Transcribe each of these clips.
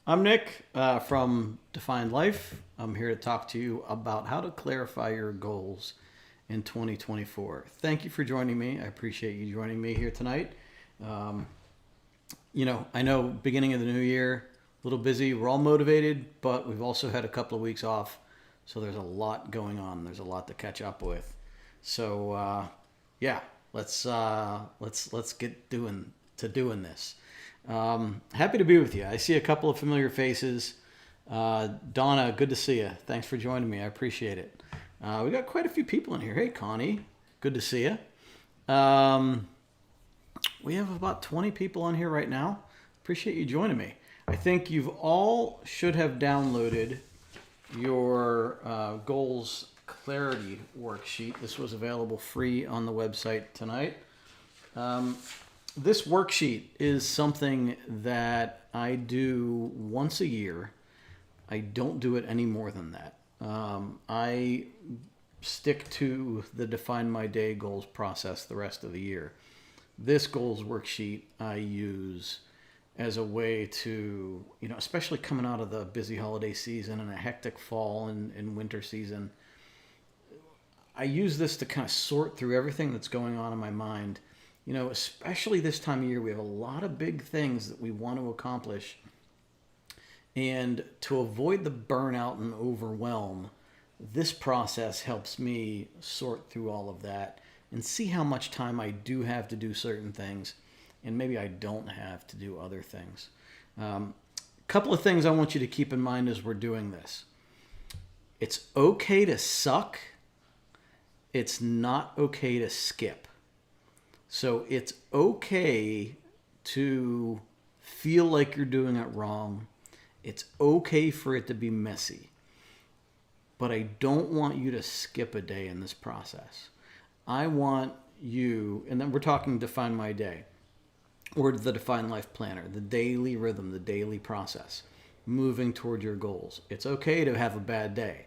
I'm Nick from Defined Life. I'm here to talk to you about how to clarify your goals in 2024. Thank you for joining me. I appreciate you joining me here tonight. Um, I know beginning of the new year, a little busy. We're all motivated, but we've also had a couple of weeks off, so there's a lot going on. There's a lot to catch up with. So yeah, let's get doing this. Happy to be with you. I see a couple of familiar faces. Donna, good to see you. Thanks for joining me. I appreciate it. We got quite a few people in here. Hey, Connie, good to see you. We have about 20 people on here right now. Appreciate you joining me. I think you've all should have downloaded your goals clarity worksheet. This was available free on the website tonight. This worksheet is something that I do once a year. I don't do it any more than that. I stick to the Define My Day goals process the rest of the year. This goals worksheet I use as a way to, especially coming out of the busy holiday season and a hectic fall and winter season, I use this to kind of sort through everything that's going on in my mind. Especially this time of year, we have a lot of big things that we want to accomplish. And to avoid the burnout and overwhelm, this process helps me sort through all of that and see how much time I do have to do certain things and maybe I don't have to do other things. Couple of things I want you to keep in mind as we're doing this. It's okay to suck. It's not okay to skip. So it's okay to feel like you're doing it wrong. It's okay for it to be messy. But I don't want you to skip a day in this process. I want you, and then we're talking Define My Day, or the Define Life Planner, the daily rhythm, the daily process, moving toward your goals. It's okay to have a bad day,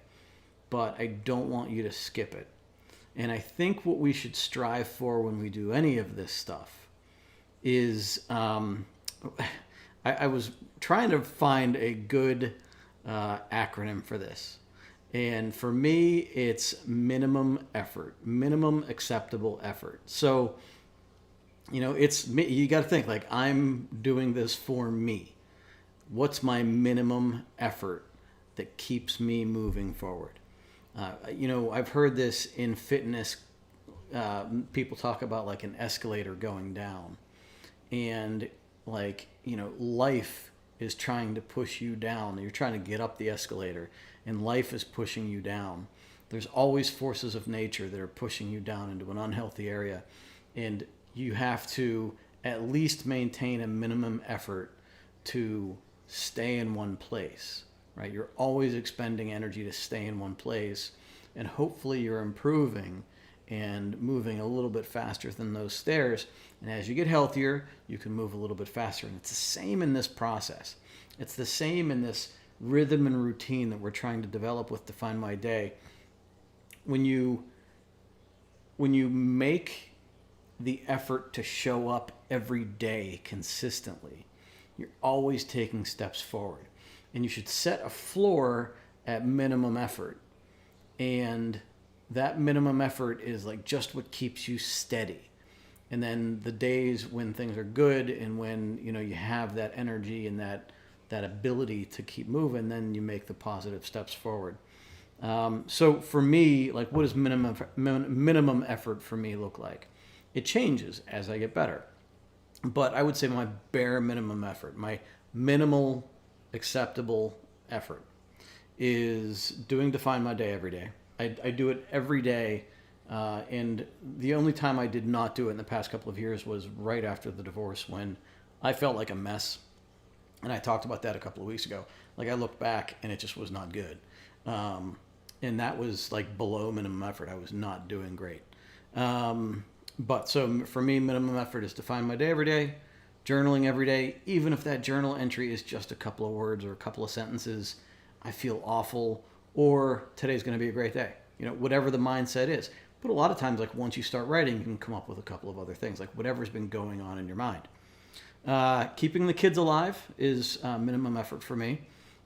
but I don't want you to skip it. And I think what we should strive for when we do any of this stuff is I was trying to find a good acronym for this. And for me, it's minimum effort, minimum acceptable effort. So, it's me. You got to think like I'm doing this for me. What's my minimum effort that keeps me moving forward? I've heard this in fitness. People talk about like an escalator going down, and life is trying to push you down. You're trying to get up the escalator, and life is pushing you down. There's always forces of nature that are pushing you down into an unhealthy area, and you have to at least maintain a minimum effort to stay in one place. Right? You're always expending energy to stay in one place, and hopefully you're improving and moving a little bit faster than those stairs. And as you get healthier, you can move a little bit faster. And it's the same in this process. It's the same in this rhythm and routine that we're trying to develop with Define My Day. When you make the effort to show up every day consistently, you're always taking steps forward. And you should set a floor at minimum effort. And that minimum effort is like just what keeps you steady. And then the days when things are good and when you have that energy and that ability to keep moving, then you make the positive steps forward. So for me, like what does minimum effort for me look like? It changes as I get better. But I would say my bare minimum effort, my minimal acceptable effort is doing Define My Day every day. I do it every day, and the only time I did not do it in the past couple of years was right after the divorce when I felt like a mess, and I talked about that a couple of weeks ago. Like I looked back and it just was not good, and that was like below minimum effort. I was not doing great. But so for me, minimum effort is Define My Day every day, journaling every day, even if that journal entry is just a couple of words or a couple of sentences. I feel awful, or today's going to be a great day. Whatever the mindset is. But a lot of times, like once you start writing, you can come up with a couple of other things, like whatever's been going on in your mind. Keeping the kids alive is minimum effort for me.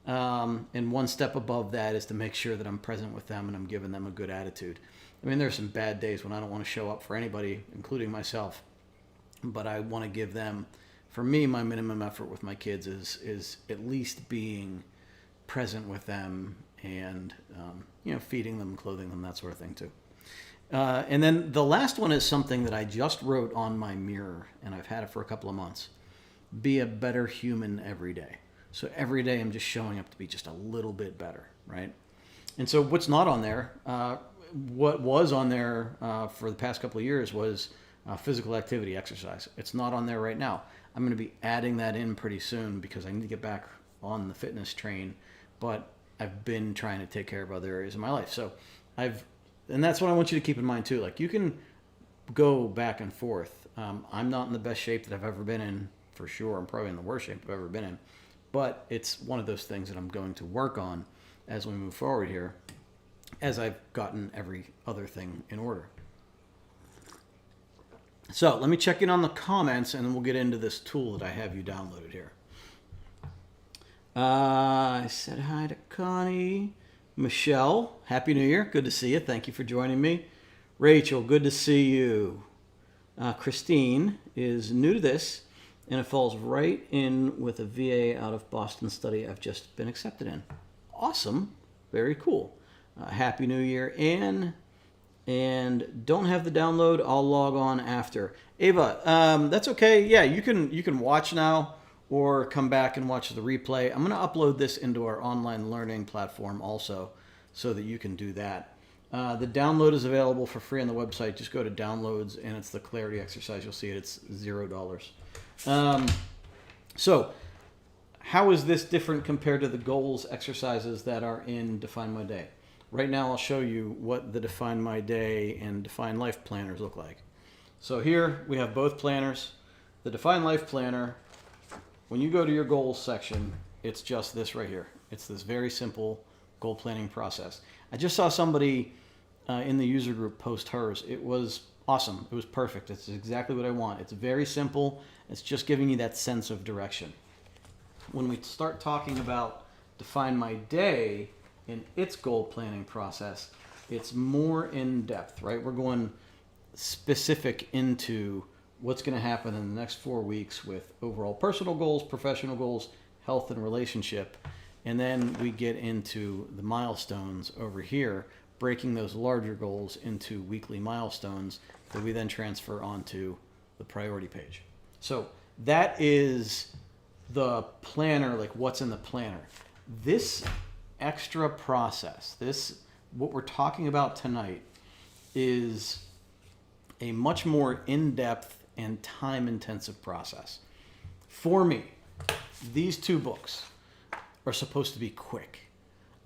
And one step above that is to make sure that I'm present with them and I'm giving them a good attitude. I mean, there's some bad days when I don't want to show up for anybody, including myself. But I want to give them, for me, my minimum effort with my kids is at least being present with them and, feeding them, clothing them, that sort of thing too. And then the last one is something that I just wrote on my mirror, and I've had it for a couple of months. Be a better human every day. So every day I'm just showing up to be just a little bit better, right? And so what's not on there, what was on there for the past couple of years was physical activity, exercise. It's not on there right now. I'm going to be adding that in pretty soon because I need to get back on the fitness train, but I've been trying to take care of other areas of my life. So and that's what I want you to keep in mind too. Like, you can go back and forth. I'm not in the best shape that I've ever been in, for sure. I'm probably in the worst shape I've ever been in. But it's one of those things that I'm going to work on as we move forward here, as I've gotten every other thing in order. So let me check in on the comments, and then we'll get into this tool that I have you downloaded here. I said hi to Connie. Michelle, Happy New Year. Good to see you. Thank you for joining me. Rachel, good to see you. Christine is new to this, and it falls right in with a VA out of Boston study I've just been accepted in. Awesome. Very cool. Happy New Year, Anne. And don't have the download. I'll log on after. Ava, that's okay. Yeah, you can watch now or come back and watch the replay. I'm going to upload this into our online learning platform also so that you can do that. The download is available for free on the website. Just go to downloads, and it's the clarity exercise. You'll see it. It's $0. So how is this different compared to the goals exercises that are in Define My Day? Right now, I'll show you what the Define My Day and Define Life planners look like. So here we have both planners. The Define Life planner, when you go to your goals section, it's just this right here. It's this very simple goal planning process. I just saw somebody in the user group post hers. It was awesome. It was perfect. It's exactly what I want. It's very simple. It's just giving you that sense of direction. When we start talking about Define My Day in its goal planning process, it's more in depth, right? We're going specific into what's going to happen in the next 4 weeks with overall personal goals, professional goals, health and relationship. And then we get into the milestones over here, breaking those larger goals into weekly milestones that we then transfer onto the priority page. So that is the planner, like what's in the planner. This extra process, what we're talking about tonight, is a much more in-depth and time-intensive process. For me, these two books are supposed to be quick.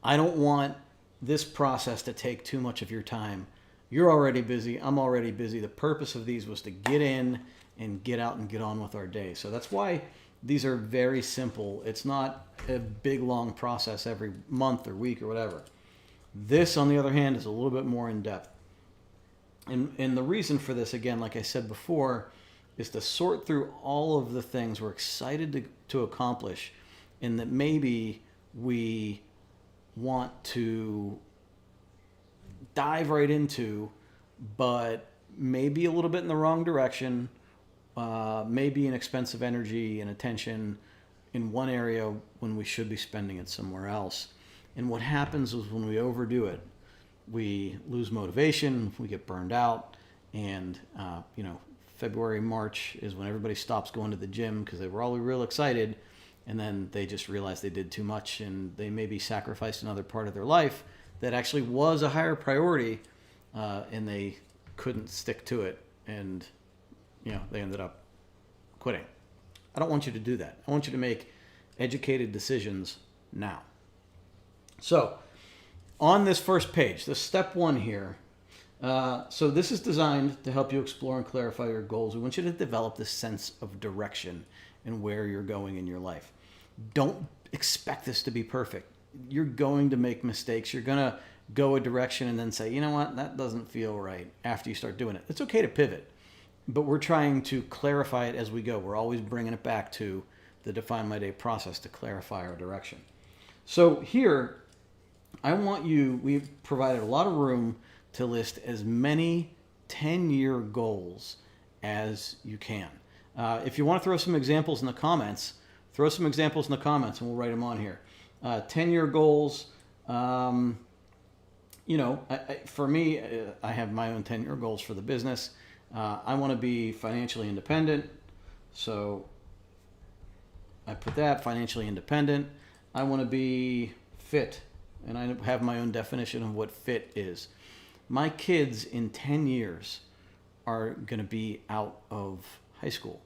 I don't want this process to take too much of your time. You're already busy. I'm already busy. The purpose of these was to get in and get out and get on with our day. So that's why these are very simple. It's not a big, long process every month or week or whatever. This, on the other hand, is a little bit more in depth. And the reason for this, again, like I said before, is to sort through all of the things we're excited to accomplish and that maybe we want to dive right into, but maybe a little bit in the wrong direction, maybe an expensive energy and attention in one area when we should be spending it somewhere else. And what happens is when we overdo it, we lose motivation, we get burned out, and February, March is when everybody stops going to the gym because they were all real excited, and then they just realize they did too much and they maybe sacrificed another part of their life that actually was a higher priority, and they couldn't stick to it, and they ended up quitting. I don't want you to do that. I want you to make educated decisions now. So on this first page, the step one here, so this is designed to help you explore and clarify your goals. We want you to develop this sense of direction and where you're going in your life. Don't expect this to be perfect. You're going to make mistakes. You're going to go a direction and then say, you know what, that doesn't feel right after you start doing it. It's okay to pivot. but we're trying to clarify it as we go. We're always bringing it back to the Define My Day process to clarify our direction. So here, we've provided a lot of room to list as many 10-year goals as you can. If you want to throw some examples in the comments, and we'll write them on here. 10-year goals, for me, I have my own 10-year goals for the business. I want to be financially independent. So I put that, financially independent. I want to be fit, and I have my own definition of what fit is. My kids in 10 years are going to be out of high school.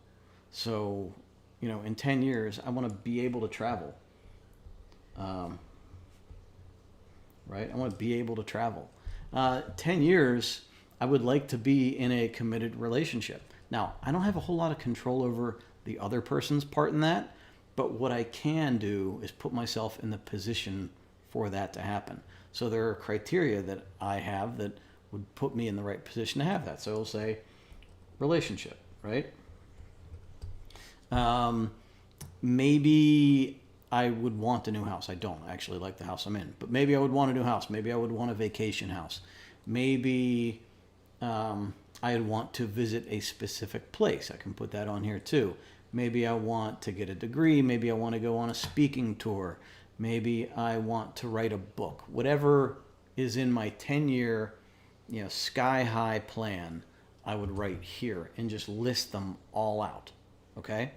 So, in 10 years, I want to be able to travel. Right? I want to be able to travel. 10 years, I would like to be in a committed relationship. Now, I don't have a whole lot of control over the other person's part in that, but what I can do is put myself in the position for that to happen. So there are criteria that I have that would put me in the right position to have that. So it'll say relationship, right? Maybe I would want a new house. I don't actually like the house I'm in, but maybe I would want a new house. Maybe I would want a vacation house. Maybe I'd want to visit a specific place. I can put that on here too. Maybe I want to get a degree. Maybe I want to go on a speaking tour. Maybe I want to write a book. Whatever is in my 10-year, sky high plan, I would write here and just list them all out. Okay?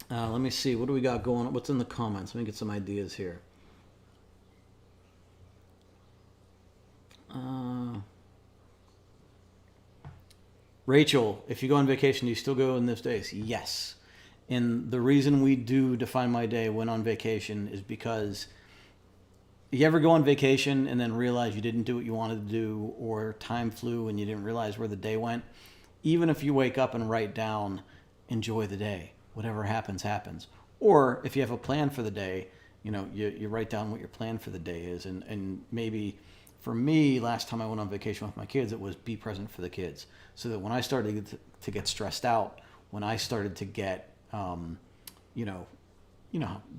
Let me see. What do we got going on? What's in the comments? Let me get some ideas here. Rachel, if you go on vacation, do you still go in those days? Yes. And the reason we do Define My Day when on vacation is because you ever go on vacation and then realize you didn't do what you wanted to do, or time flew and you didn't realize where the day went? Even if you wake up and write down, enjoy the day. Whatever happens, happens. Or if you have a plan for the day, you write down what your plan for the day is. And maybe for me, last time I went on vacation with my kids, it was be present for the kids. So that when I started to get stressed out, when I started to get, how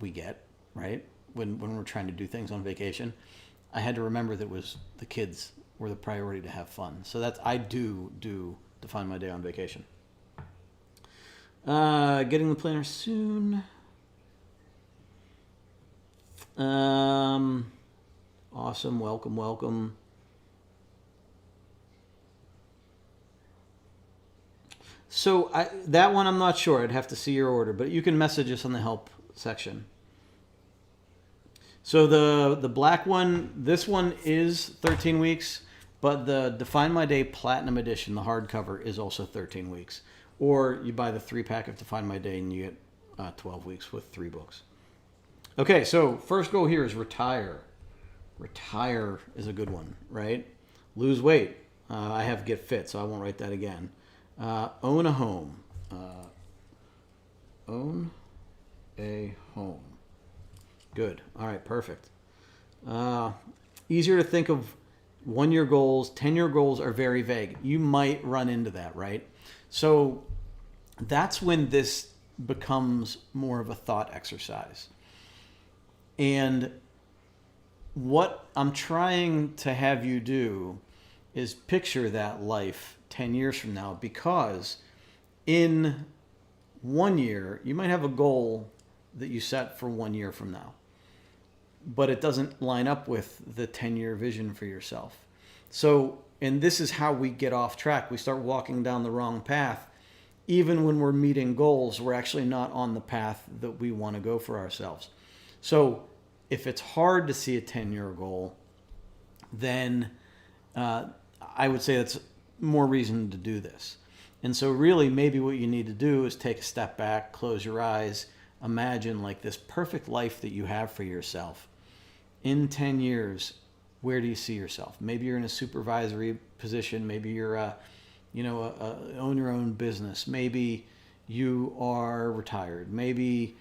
we get, right? When we're trying to do things on vacation, I had to remember that the kids were the priority to have fun. So I do Define My Day on vacation. Getting the planner soon. Awesome. Welcome. So that one I'm not sure. I'd have to see your order, but you can message us on the help section. So the black one, this one is 13 weeks, but the Define My Day Platinum Edition, the hardcover, is also 13 weeks. Or you buy the 3-pack of Define My Day and you get 12 weeks with 3 books. Okay, so first goal here is retire. Retire is a good one, right? Lose weight. I have get fit, so I won't write that again. Own a home. Own a home. Good. All right, perfect. Easier to think of 1-year goals. 10-year goals are very vague. You might run into that, right? So that's when this becomes more of a thought exercise. And what I'm trying to have you do is picture that life 10 years from now, because in 1 year, you might have a goal that you set for 1 year from now, but it doesn't line up with the 10-year vision for yourself. So, and this is how we get off track. We start walking down the wrong path. Even when we're meeting goals, we're actually not on the path that we want to go for ourselves. So if it's hard to see a 10-year goal, then I would say that's more reason to do this. And so really maybe what you need to do is take a step back, close your eyes, imagine like this perfect life that you have for yourself. In 10 years, where do you see yourself? Maybe you're in a supervisory position. Maybe you're own your own business. Maybe you are retired. Maybe,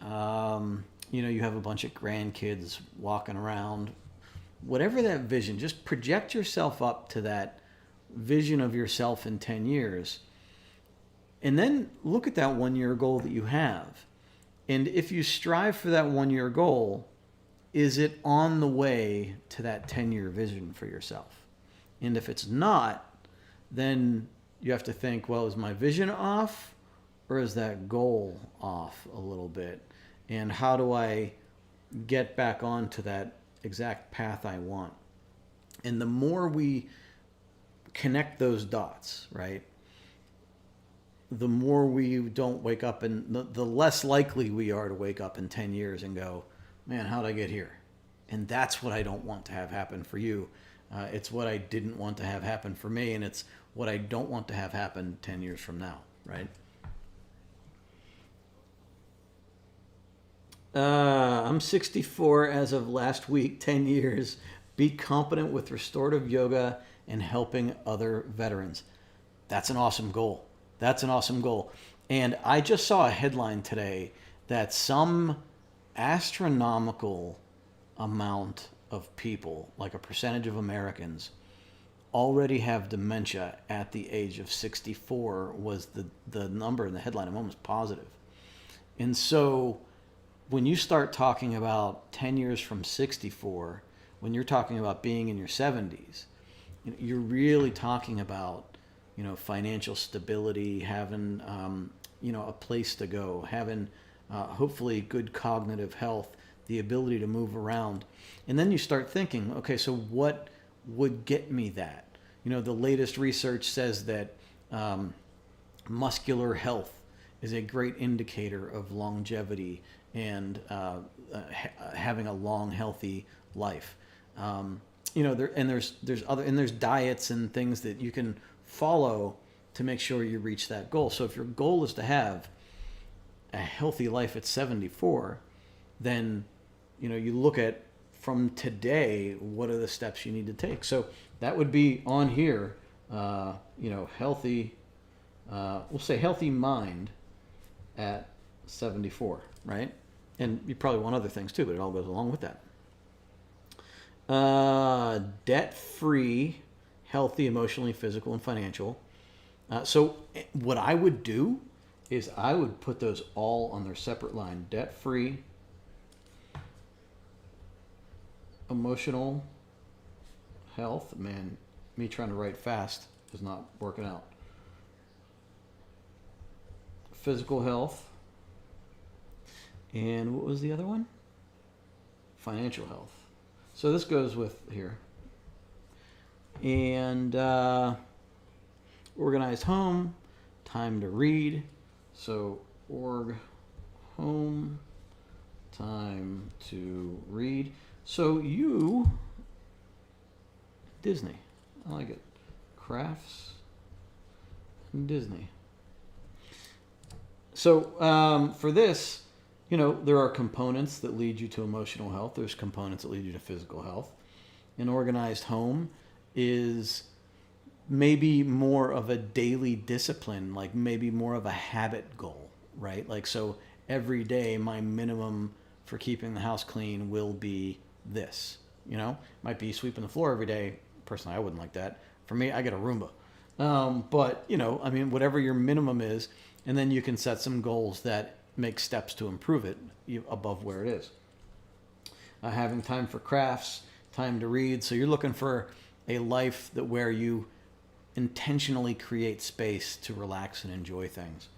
you have a bunch of grandkids walking around. Whatever that vision, just project yourself up to that vision of yourself in 10 years. And then look at that 1 year goal that you have. And if you strive for that 1 year goal, is it on the way to that 10-year vision for yourself? And if it's not, then you have to think, well, is my vision off or is that goal off a little bit? And how do I get back onto that exact path I want? And the more we connect those dots, right, the more we don't wake up, and the less likely we are to wake up in 10 years and go, man, how'd I get here? And that's what I don't want to have happen for you. It's what I didn't want to have happen for me, and it's what I don't want to have happen 10 years from now, right? I'm 64 as of last week, 10 years. Be competent with restorative yoga and helping other veterans. That's an awesome goal. That's an awesome goal. And I just saw a headline today that some astronomical amount of people, like a percentage of Americans, already have dementia at the age of 64 was the number in the headline. I'm almost positive. And so when you start talking about 10 years from 64, when you're talking about being in your 70s, you're really talking about, financial stability, having, a place to go, having hopefully good cognitive health, the ability to move around. And then you start thinking, okay, so what would get me that? The latest research says that muscular health is a great indicator of longevity and having a long, healthy life. There's diets and things that you can follow to make sure you reach that goal. So if your goal is to have a healthy life at 74, then you look at from today, what are the steps you need to take? So that would be on here, healthy, we'll say healthy mind at 74, right? And you probably want other things too, but it all goes along with that. Debt-free, healthy, emotionally, physical, and financial. So what I would do is I would put those all on their separate line. Debt-free, emotional health. Man, me trying to write fast is not working out. Physical health. And what was the other one? Financial health. So this goes with here. And organized home, time to read. So home, time to read. So Disney. I like it. Crafts and Disney. So for this, there are components that lead you to emotional health. There's components that lead you to physical health. An organized home is maybe more of a daily discipline, like maybe more of a habit goal, right? Like, so every day my minimum for keeping the house clean will be this, might be sweeping the floor every day. Personally, I wouldn't like that. For me, I get a Roomba. But, whatever your minimum is, and then you can set some goals that make steps to improve it above where it is. Having time for crafts, time to read. So you're looking for a life where you intentionally create space to relax and enjoy things.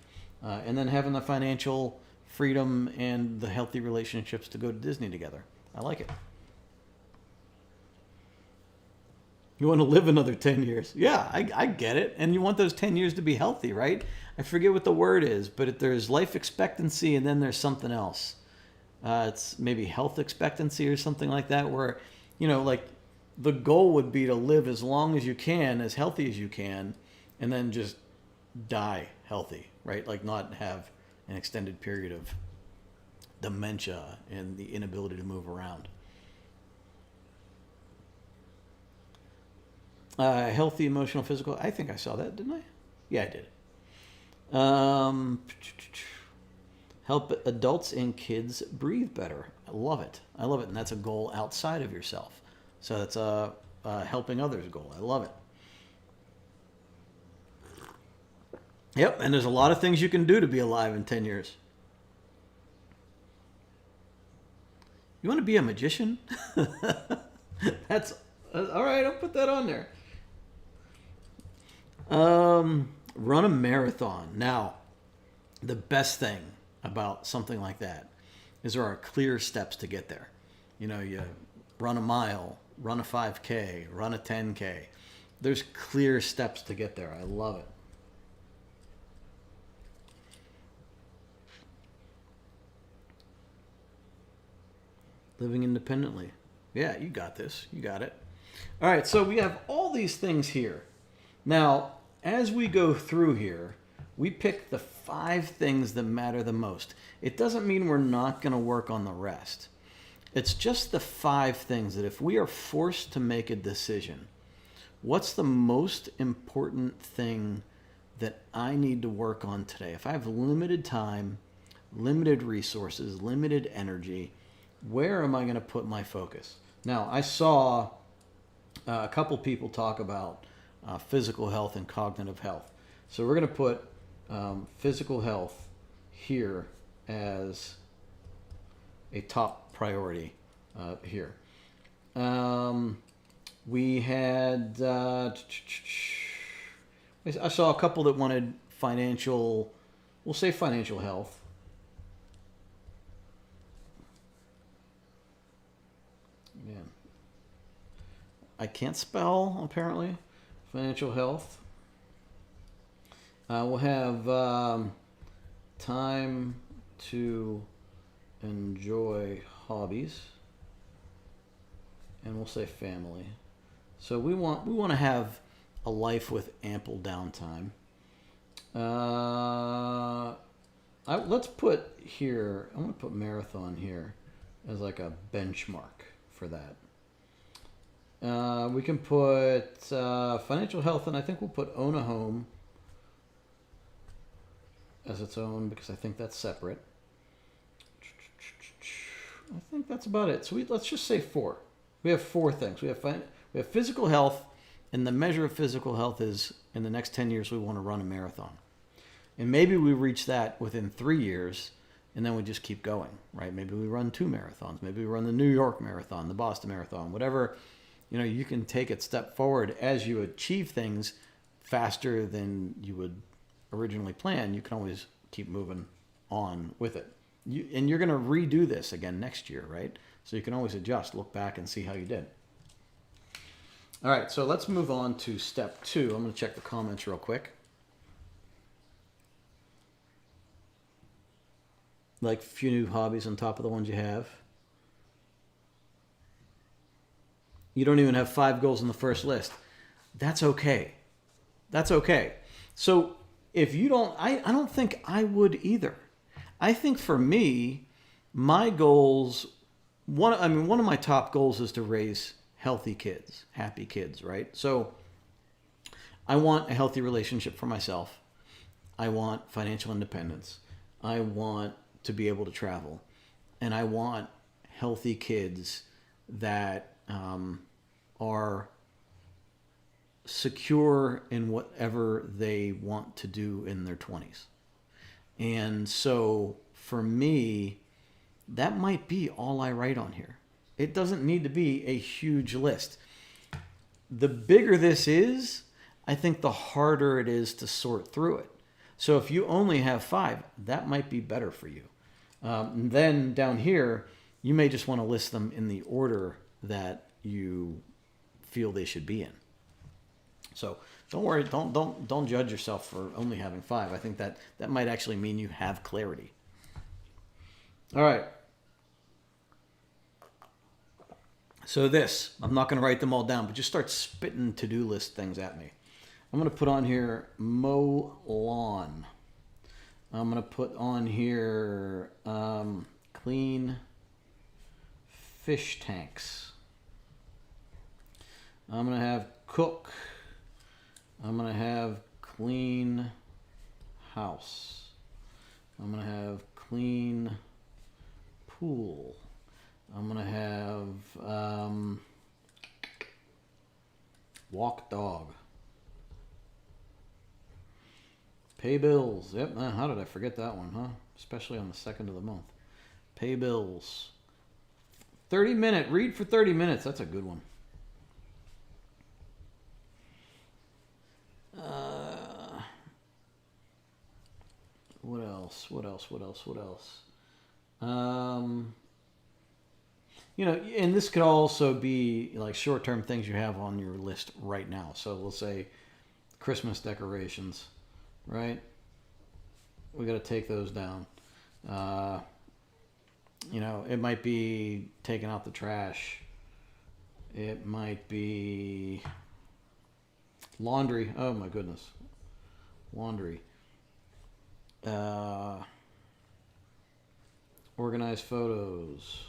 And then having the financial freedom and the healthy relationships to go to Disney together. I like it. You want to live another 10 years. Yeah, I get it. And you want those 10 years to be healthy, right? I forget what the word is, but there's life expectancy and then there's something else. It's maybe health expectancy or something like that, where, like the goal would be to live as long as you can, as healthy as you can, and then just die healthy, right? Like not have an extended period of dementia and the inability to move around. Healthy, emotional, physical. I think I saw that, didn't I? Yeah, I did. Help adults and kids breathe better. I love it. And that's a goal outside of yourself. So that's a helping others goal. I love it. Yep, and there's a lot of things you can do to be alive in 10 years. You want to be a magician? That's all right. I'll put that on there. Run a marathon. Now, the best thing about something like that is there are clear steps to get there. You run a mile, run a 5K, run a 10K. There's clear steps to get there. I love it. Living independently. Yeah, you got this. You got it. All right, so we have all these things here. Now, as we go through here, we pick the 5 things that matter the most. It doesn't mean we're not going to work on the rest. It's just the 5 things that if we are forced to make a decision, what's the most important thing that I need to work on today? If I have limited time, limited resources, limited energy, where am I going to put my focus? Now, I saw a couple people talk about physical health and cognitive health. So we're going to put physical health here as a top priority here. We had, I saw a couple that wanted financial, we'll say financial health. Yeah. I can't spell, apparently. Financial health. We'll have time to enjoy hobbies, and we'll say family. So we want to have a life with ample downtime. Let's put here. I'm going to put marathon here as like a benchmark for that. We can put financial health, and I think we'll put own a home as its own because I think that's separate. I think that's about it. So let's just say 4. We have 4 things. We have physical health, and the measure of physical health is in the next 10 years we want to run a marathon. And maybe we reach that within 3 years, and then we just keep going, right? Maybe we run 2 marathons. Maybe we run the New York Marathon, the Boston Marathon, whatever. You can take it step forward as you achieve things faster than you would originally plan. You can always keep moving on with it. And you're going to redo this again next year, right? So you can always adjust, look back, and see how you did. All right, so let's move on to step 2. I'm going to check the comments real quick. Like a few new hobbies on top of the ones you have. You don't even have 5 goals on the first list. That's okay. That's okay. So if you don't, I don't think I would either. I think for me, my goals, one of my top goals is to raise healthy kids, happy kids, right? So I want a healthy relationship for myself. I want financial independence. I want to be able to travel. And I want healthy kids that are secure in whatever they want to do in their 20s. And so for me, that might be all I write on here. It doesn't need to be a huge list. The bigger this is, I think the harder it is to sort through it. So if you only have 5, that might be better for you. Then down here, you may just want to list them in the order that you feel they should be in. So don't worry, don't judge yourself for only having 5. I think that might actually mean you have clarity. All right. So I'm not going to write them all down, but just start spitting to-do list things at me. I'm going to put on here mow lawn. I'm going to put on here clean fish tanks. I'm going to have cook. I'm going to have clean house. I'm going to have clean pool. I'm going to have walk dog. Pay bills. Yep, man, how did I forget that one, huh? Especially on the second of the month. Pay bills. 30-minute. Read for 30 minutes. That's a good one. What else? And this could also be like short-term things you have on your list right now. So we'll say Christmas decorations, right? We got to take those down. It might be taking out the trash. It might be laundry. Oh my goodness. Laundry. Organized photos.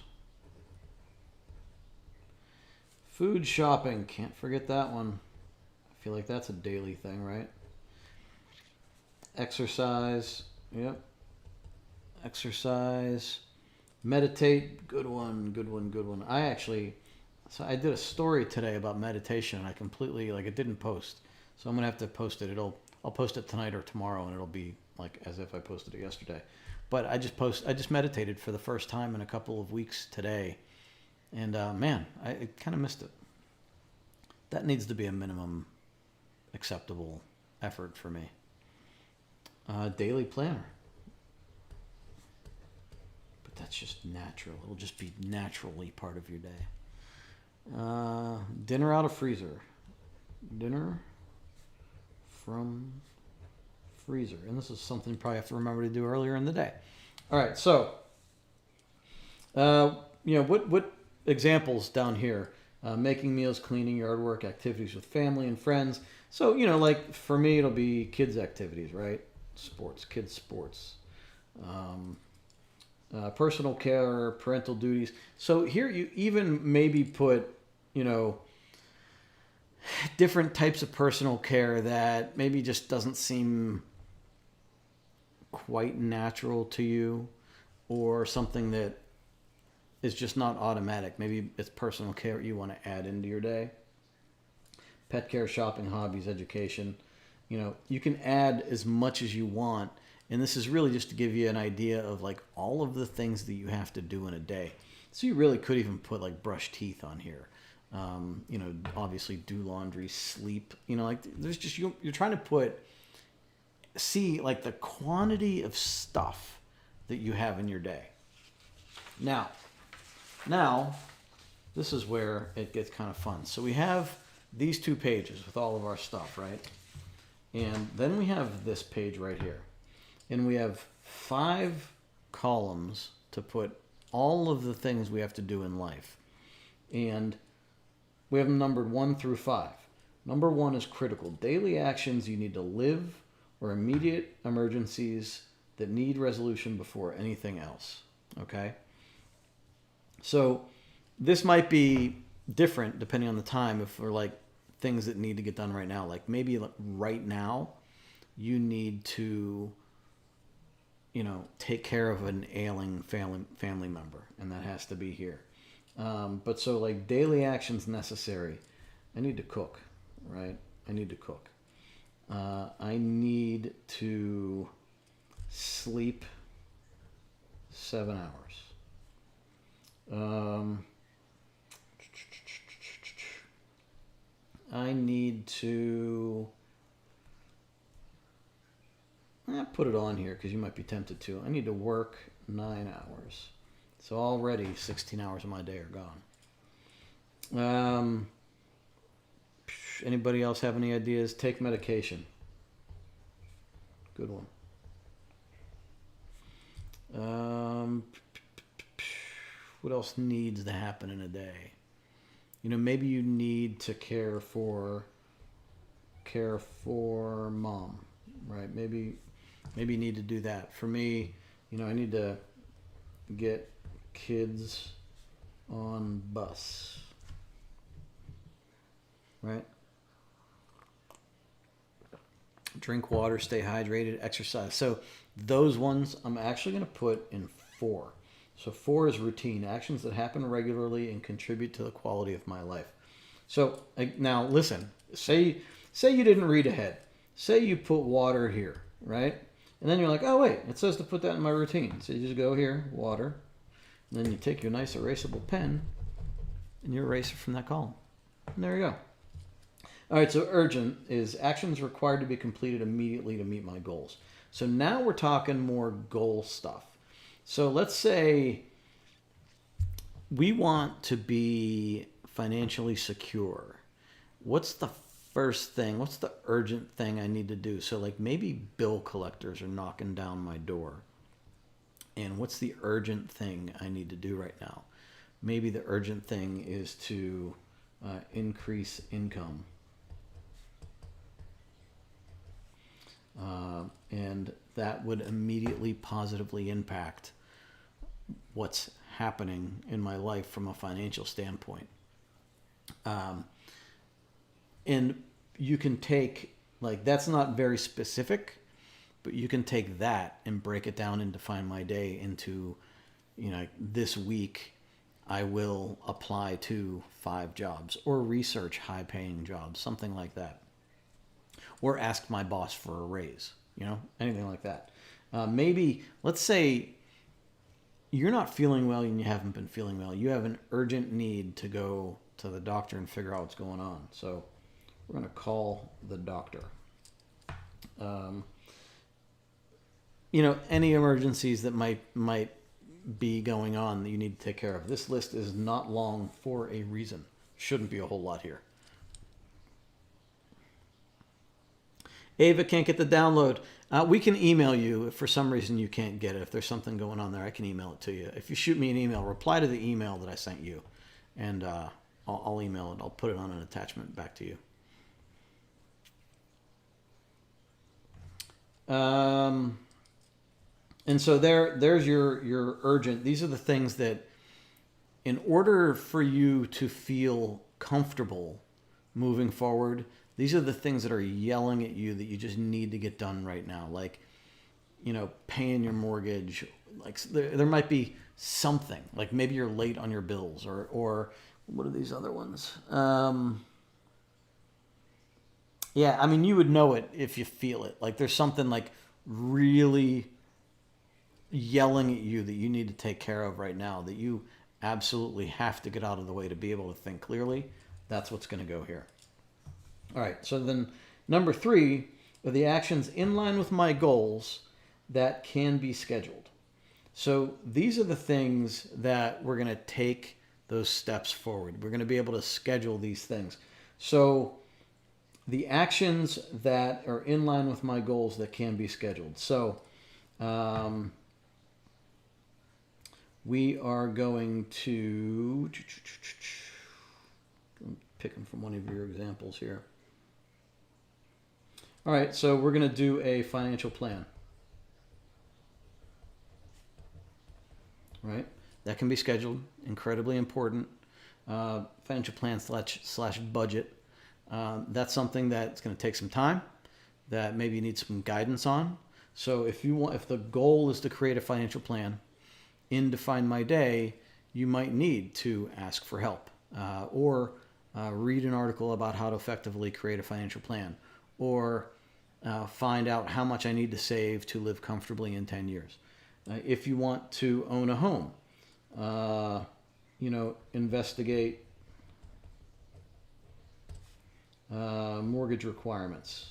Food shopping. Can't forget that one. I feel like that's a daily thing, right? Exercise. Yep. Exercise. Meditate. Good one. I did a story today about meditation and I completely, it didn't post. So I'm going to have to post it. I'll post it tonight or tomorrow and it'll be like as if I posted it yesterday. But I just meditated for the first time in a couple of weeks today. And man, I kind of missed it. That needs to be a minimum acceptable effort for me. Daily planner. But that's just natural. It'll just be naturally part of your day. Dinner out of freezer. Dinner from freezer. And this is something you probably have to remember to do earlier in the day. All right, so, what examples down here? Making meals, cleaning, yard work, activities with family and friends. So, for me, it'll be kids' activities, right? Kids' sports. Personal care, parental duties. So here you even maybe put, different types of personal care that maybe just doesn't seem quite natural to you, or something that is just not automatic. Maybe it's personal care you want to add into your day. Pet care, shopping, hobbies, education. You can add as much as you want. And this is really just to give you an idea of all of the things that you have to do in a day. So you really could even put brush teeth on here. Obviously do laundry, sleep. There's just you're trying to see the quantity of stuff that you have in your day. Now, this is where it gets kind of fun. So we have these two pages with all of our stuff, right? And then we have this page right here. And we have 5 columns to put all of the things we have to do in life. And we have them numbered 1 through 5. Number 1 is critical. Daily actions you need to live or immediate emergencies that need resolution before anything else. Okay? So this might be different depending on the time. If we're things that need to get done right now, maybe right now you need to take care of an ailing family member, and that has to be here. But so daily actions necessary. I need to cook, right? I need to cook. I need to sleep 7 hours. I need to put it on here because you might be tempted to. I need to work 9 hours. So already 16 hours of my day are gone. Anybody else have any ideas? Take medication. Good one. What else needs to happen in a day? Maybe you need to care for mom, right? Maybe you need to do that. For me, I need to get kids on bus, right? Drink water, stay hydrated, exercise. So those ones I'm actually going to put in 4. So 4 is routine, actions that happen regularly and contribute to the quality of my life. So now listen, say you didn't read ahead. Say you put water here right? And then you're like, oh wait, it says to put that in my routine. So you just go here, water, and then you take your nice erasable pen and you erase it from that column. And there you go. All right, so urgent is actions required to be completed immediately to meet my goals. So now we're talking more goal stuff. So let's say we want to be financially secure. What's the first thing? What's the urgent thing I need to do? So like maybe bill collectors are knocking down my door. And what's the urgent thing I need to do right now? Maybe the urgent thing is to increase income. And that would immediately positively impact what's happening in my life from a financial standpoint. And you can take, like, that's not very specific, but you can take that and break it down and define my day into, you know, this week I will apply to 5 jobs or research high paying jobs, something like that. Or ask my boss for a raise, you know, anything like that. Maybe, let's say you're not feeling well and you haven't been feeling well. You have an urgent need to go to the doctor and figure out what's going on. So we're going to call the doctor. You know, any emergencies that might be going on that you need to take care of. This list is not long for a reason. Shouldn't be a whole lot here. Ava can't get the download. We can email you if for some reason you can't get it. If there's something going on there, I can email it to you. If you shoot me an email, reply to the email that I sent you, and I'll email it. I'll put it on an attachment back to you. And so there's your urgent. These are the things that, in order for you to feel comfortable moving forward, these are the things that are yelling at you that you just need to get done right now. Like, you know, paying your mortgage. Like there might be something. Like maybe you're late on your bills, or what are these other ones? Yeah, I mean, you would know it if you feel it. Like there's something like really yelling at you that you need to take care of right now, that you absolutely have to get out of the way to be able to think clearly. That's what's going to go here. All right, so then number 3 are the actions in line with my goals that can be scheduled. So these are the things that we're going to take those steps forward. We're going to be able to schedule these things. So the actions that are in line with my goals that can be scheduled. So we are going to pick them from one of your examples here. All right, so we're going to do a financial plan. Right? That can be scheduled. Incredibly important. Financial plan slash budget. That's something that's going to take some time, that maybe you need some guidance on. So if the goal is to create a financial plan in Define My Day, you might need to ask for help, or read an article about how to effectively create a financial plan, or find out how much I need to save to live comfortably in 10 years. If you want to own a home, investigate mortgage requirements.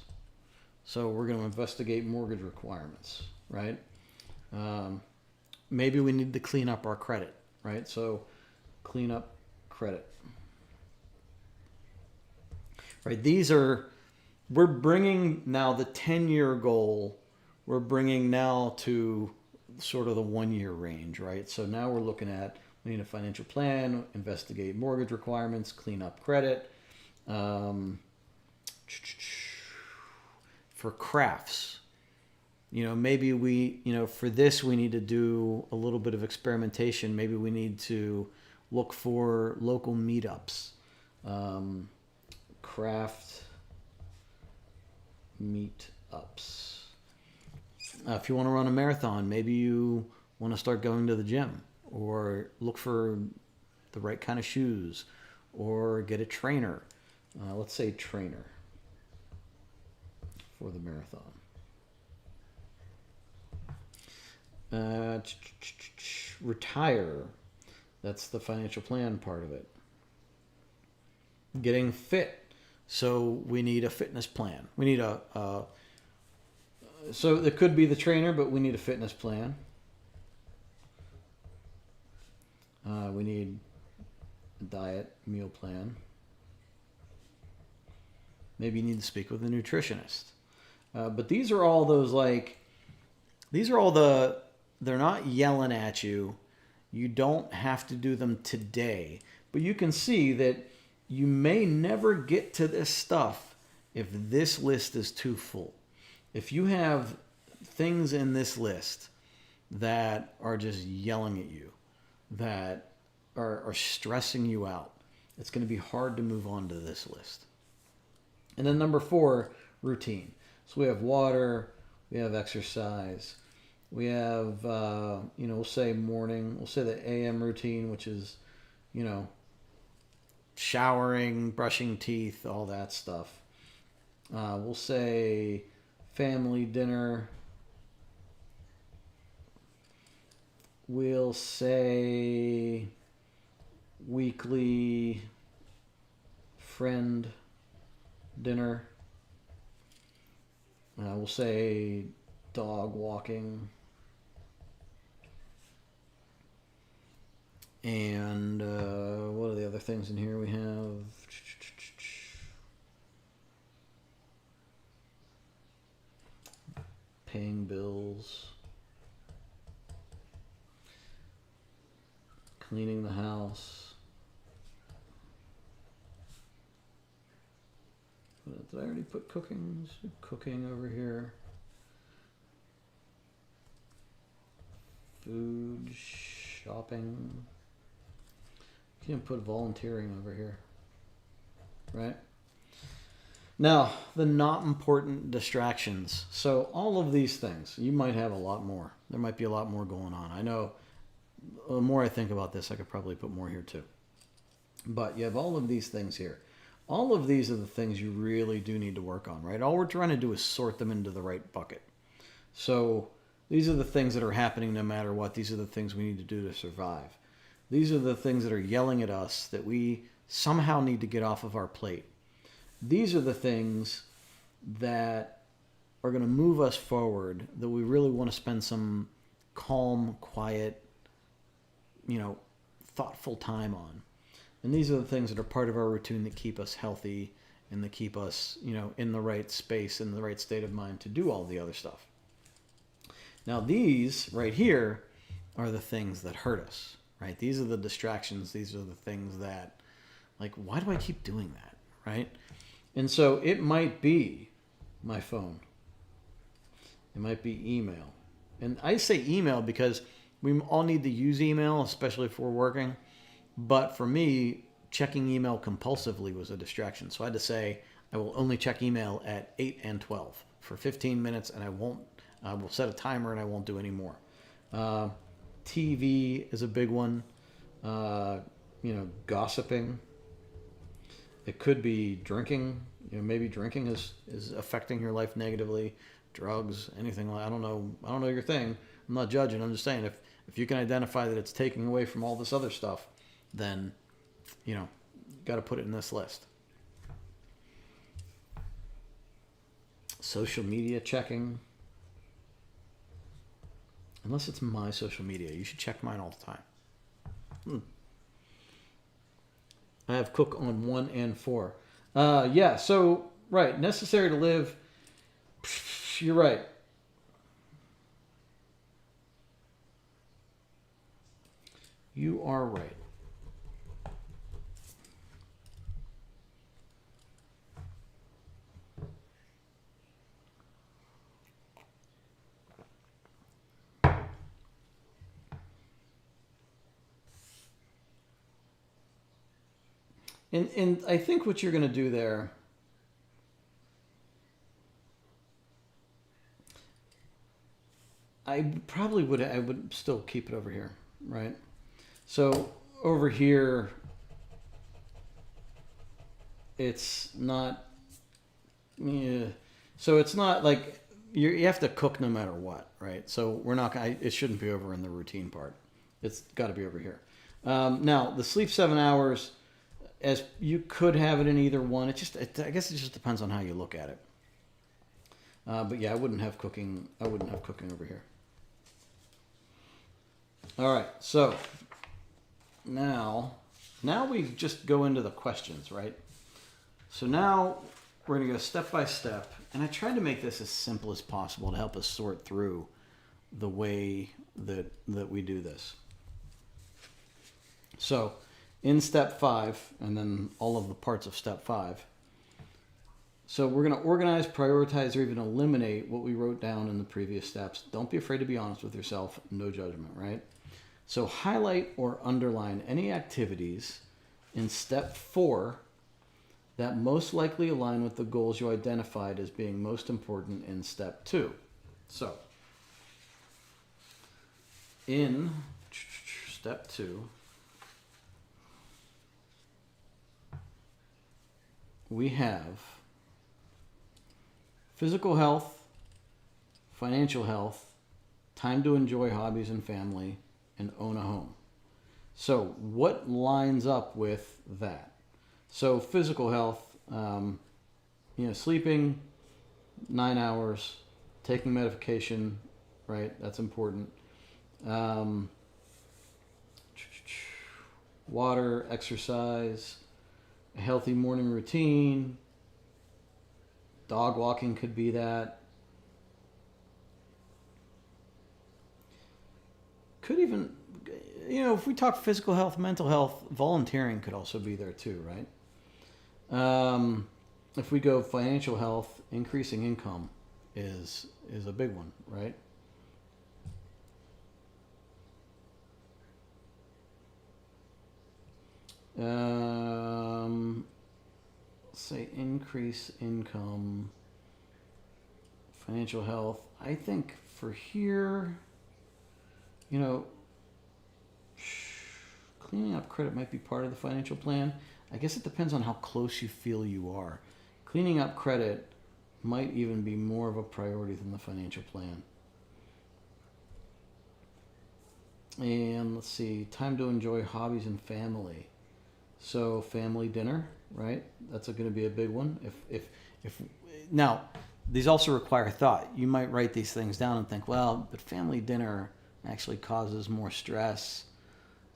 So we're going to investigate mortgage requirements, right? Maybe we need to clean up our credit, right? So clean up credit. Right, we're bringing now the 10-year goal, we're bringing now to sort of the 1-year range, right? So now we're looking at, we need a financial plan, investigate mortgage requirements, clean up credit. For crafts, maybe for this we need to do a little bit of experimentation. Maybe we need to look for local meetups, craft meetups. If you want to run a marathon, maybe you want to start going to the gym, or look for the right kind of shoes, or get a trainer. Let's say trainer for the marathon. Uh, retire. That's the financial plan part of it. Getting fit. So we need a fitness plan. We need so it could be the trainer, but we need a fitness plan. We need a diet, meal plan. Maybe you need to speak with a nutritionist. But these are all those they're not yelling at you. You don't have to do them today. But you can see that you may never get to this stuff if this list is too full. If you have things in this list that are just yelling at you, that are stressing you out, it's going to be hard to move on to this list. And then number 4, routine. So we have water, we have exercise, we have, we'll say morning, we'll say the AM routine, which is, showering, brushing teeth, all that stuff. We'll say family dinner. We'll say weekly friend dinner. We'll say dog walking. And what are the other things in here we have? Paying bills. Cleaning the house. Did I already put cooking? Cooking over here. Food, shopping. Can't put volunteering over here. Right? Now, the not important distractions. So all of these things, you might have a lot more. There might be a lot more going on. I know the more I think about this, I could probably put more here too. But you have all of these things here. All of these are the things you really do need to work on, right? All we're trying to do is sort them into the right bucket. So these are the things that are happening no matter what. These are the things we need to do to survive. These are the things that are yelling at us that we somehow need to get off of our plate. These are the things that are going to move us forward, that we really want to spend some calm, quiet, thoughtful time on. And these are the things that are part of our routine that keep us healthy and that keep us, in the right space, in the right state of mind to do all the other stuff. Now, these right here are the things that hurt us, right? These are the distractions. These are the things that, why do I keep doing that, right? And so it might be my phone. It might be email. And I say email because we all need to use email, especially if we're working. But for me, checking email compulsively was a distraction. So I had to say, I will only check email at 8 and 12 for 15 minutes, and I will set a timer and I won't do any more. TV is a big one. Gossiping. It could be drinking. Maybe drinking is affecting your life negatively. Drugs, anything like I don't know your thing. I'm not judging. I'm just saying if you can identify that it's taking away from all this other stuff, then you got to put it in this list. Social media checking. Unless it's my social media, you should check mine all the time. I have cook on 1 and 4. So, right. Necessary to live. You're right. You are right. And I think what you're going to do there, I would still keep it over here, right? So over here, it's not, so it's not like you have to cook no matter what, right? So we're not gonna, it shouldn't be over in the routine part. It's got to be over here. Now the sleep 7 hours, as you could have it in either one. I guess it just depends on how you look at it. But yeah, I wouldn't have cooking. I wouldn't have cooking over here. All right, so now we just go into the questions, right? So now we're going to go step by step, and I tried to make this as simple as possible to help us sort through the way that we do this. So in step 5, and then all of the parts of step 5, so we're going to organize, prioritize, or even eliminate what we wrote down in the previous steps. Don't be afraid to be honest with yourself. No judgment, right? So highlight or underline any activities in step 4 that most likely align with the goals you identified as being most important in step 2. So in step 2, we have physical health, financial health, time to enjoy hobbies and family, and own a home. So what lines up with that? So physical health, sleeping 9 hours, taking medication, right? That's important. Water, exercise, a healthy morning routine. Dog walking could be that. Could even, if we talk physical health, mental health, volunteering could also be there too, right? If we go financial health, increasing income is a big one, right? Say increase income, financial health. I think for here, cleaning up credit might be part of the financial plan. I guess it depends on how close you feel you are. Cleaning up credit might even be more of a priority than the financial plan. And let's see, time to enjoy hobbies and family. So family dinner, right? That's going to be a big one. If now, these also require thought. You might write these things down and think, well, but family dinner actually causes more stress,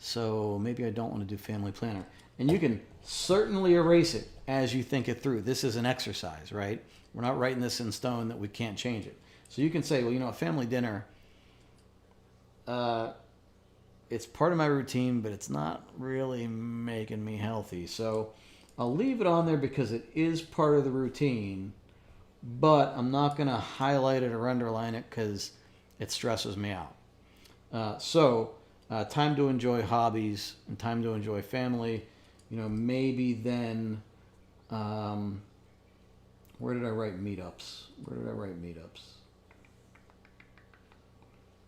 so maybe I don't want to do family planner. And you can certainly erase it as you think it through. This is an exercise, right? We're not writing this in stone that we can't change it. So you can say, well, a family dinner, it's part of my routine, but it's not really making me healthy. So I'll leave it on there because it is part of the routine, but I'm not going to highlight it or underline it because it stresses me out. Time to enjoy hobbies and time to enjoy family. Maybe then, where did I write meetups?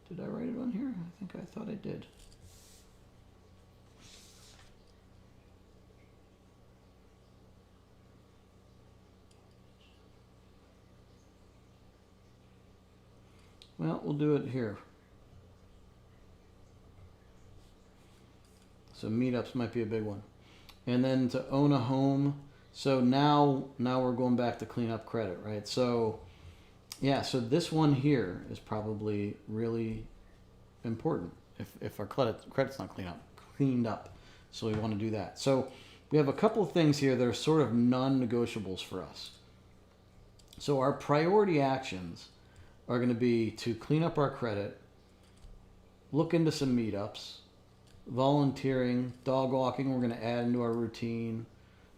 Did I write it on here? I thought I did. Well, we'll do it here. So meetups might be a big one. And then to own a home. So now we're going back to clean up credit, right? So yeah, so this one here is probably really important if our credit's not cleaned up. So we want to do that. So we have a couple of things here that are sort of non-negotiables for us. So our priority actions are going to be to clean up our credit, look into some meetups, volunteering, dog walking, we're going to add into our routine.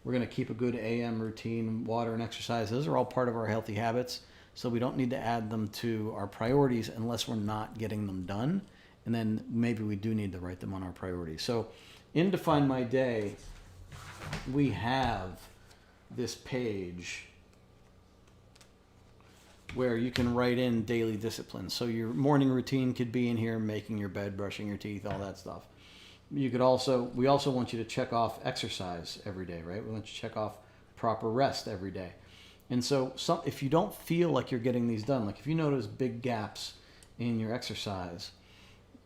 We're going to keep a good AM routine, water and exercise. Those are all part of our healthy habits, so we don't need to add them to our priorities unless we're not getting them done. And then maybe we do need to write them on our priorities. So in Define My Day, we have this page where you can write in daily disciplines. So your morning routine could be in here, making your bed, brushing your teeth, all that stuff. We also want you to check off exercise every day, right? We want you to check off proper rest every day. And so if you don't feel like you're getting these done, like if you notice big gaps in your exercise,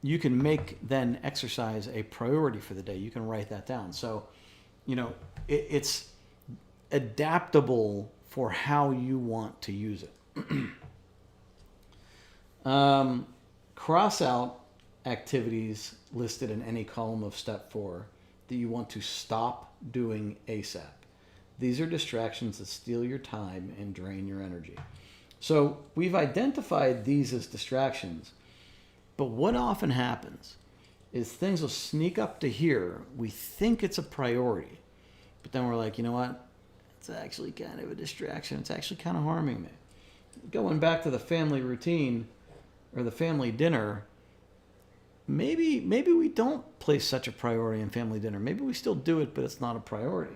you can make then exercise a priority for the day. You can write that down. So, it's adaptable for how you want to use it. Cross out activities listed in any column of step 4 that you want to stop doing ASAP. These are distractions that steal your time and drain your energy. So we've identified these as distractions, but what often happens is things will sneak up to here. We think it's a priority, but then we're like, you know what? It's actually kind of a distraction. It's actually kind of harming me. Going back to the family routine or the family dinner, maybe we don't place such a priority in family dinner. Maybe we still do it, but it's not a priority.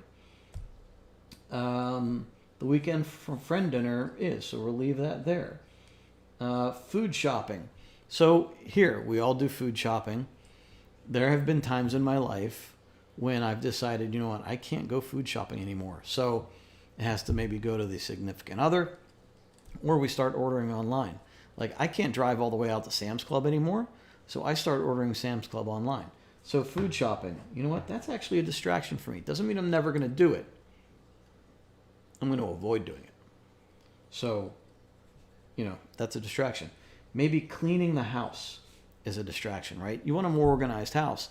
The weekend friend dinner is, so we'll leave that there. Food shopping. So here, we all do food shopping. There have been times in my life when I've decided, you know what, I can't go food shopping anymore. So it has to maybe go to the significant other, or we start ordering online. Like, I can't drive all the way out to Sam's Club anymore, so I start ordering Sam's Club online. So food shopping, you know what, that's actually a distraction for me. Doesn't mean I'm never going to do it. I'm going to avoid doing it. So, that's a distraction. Maybe cleaning the house is a distraction, right? You want a more organized house.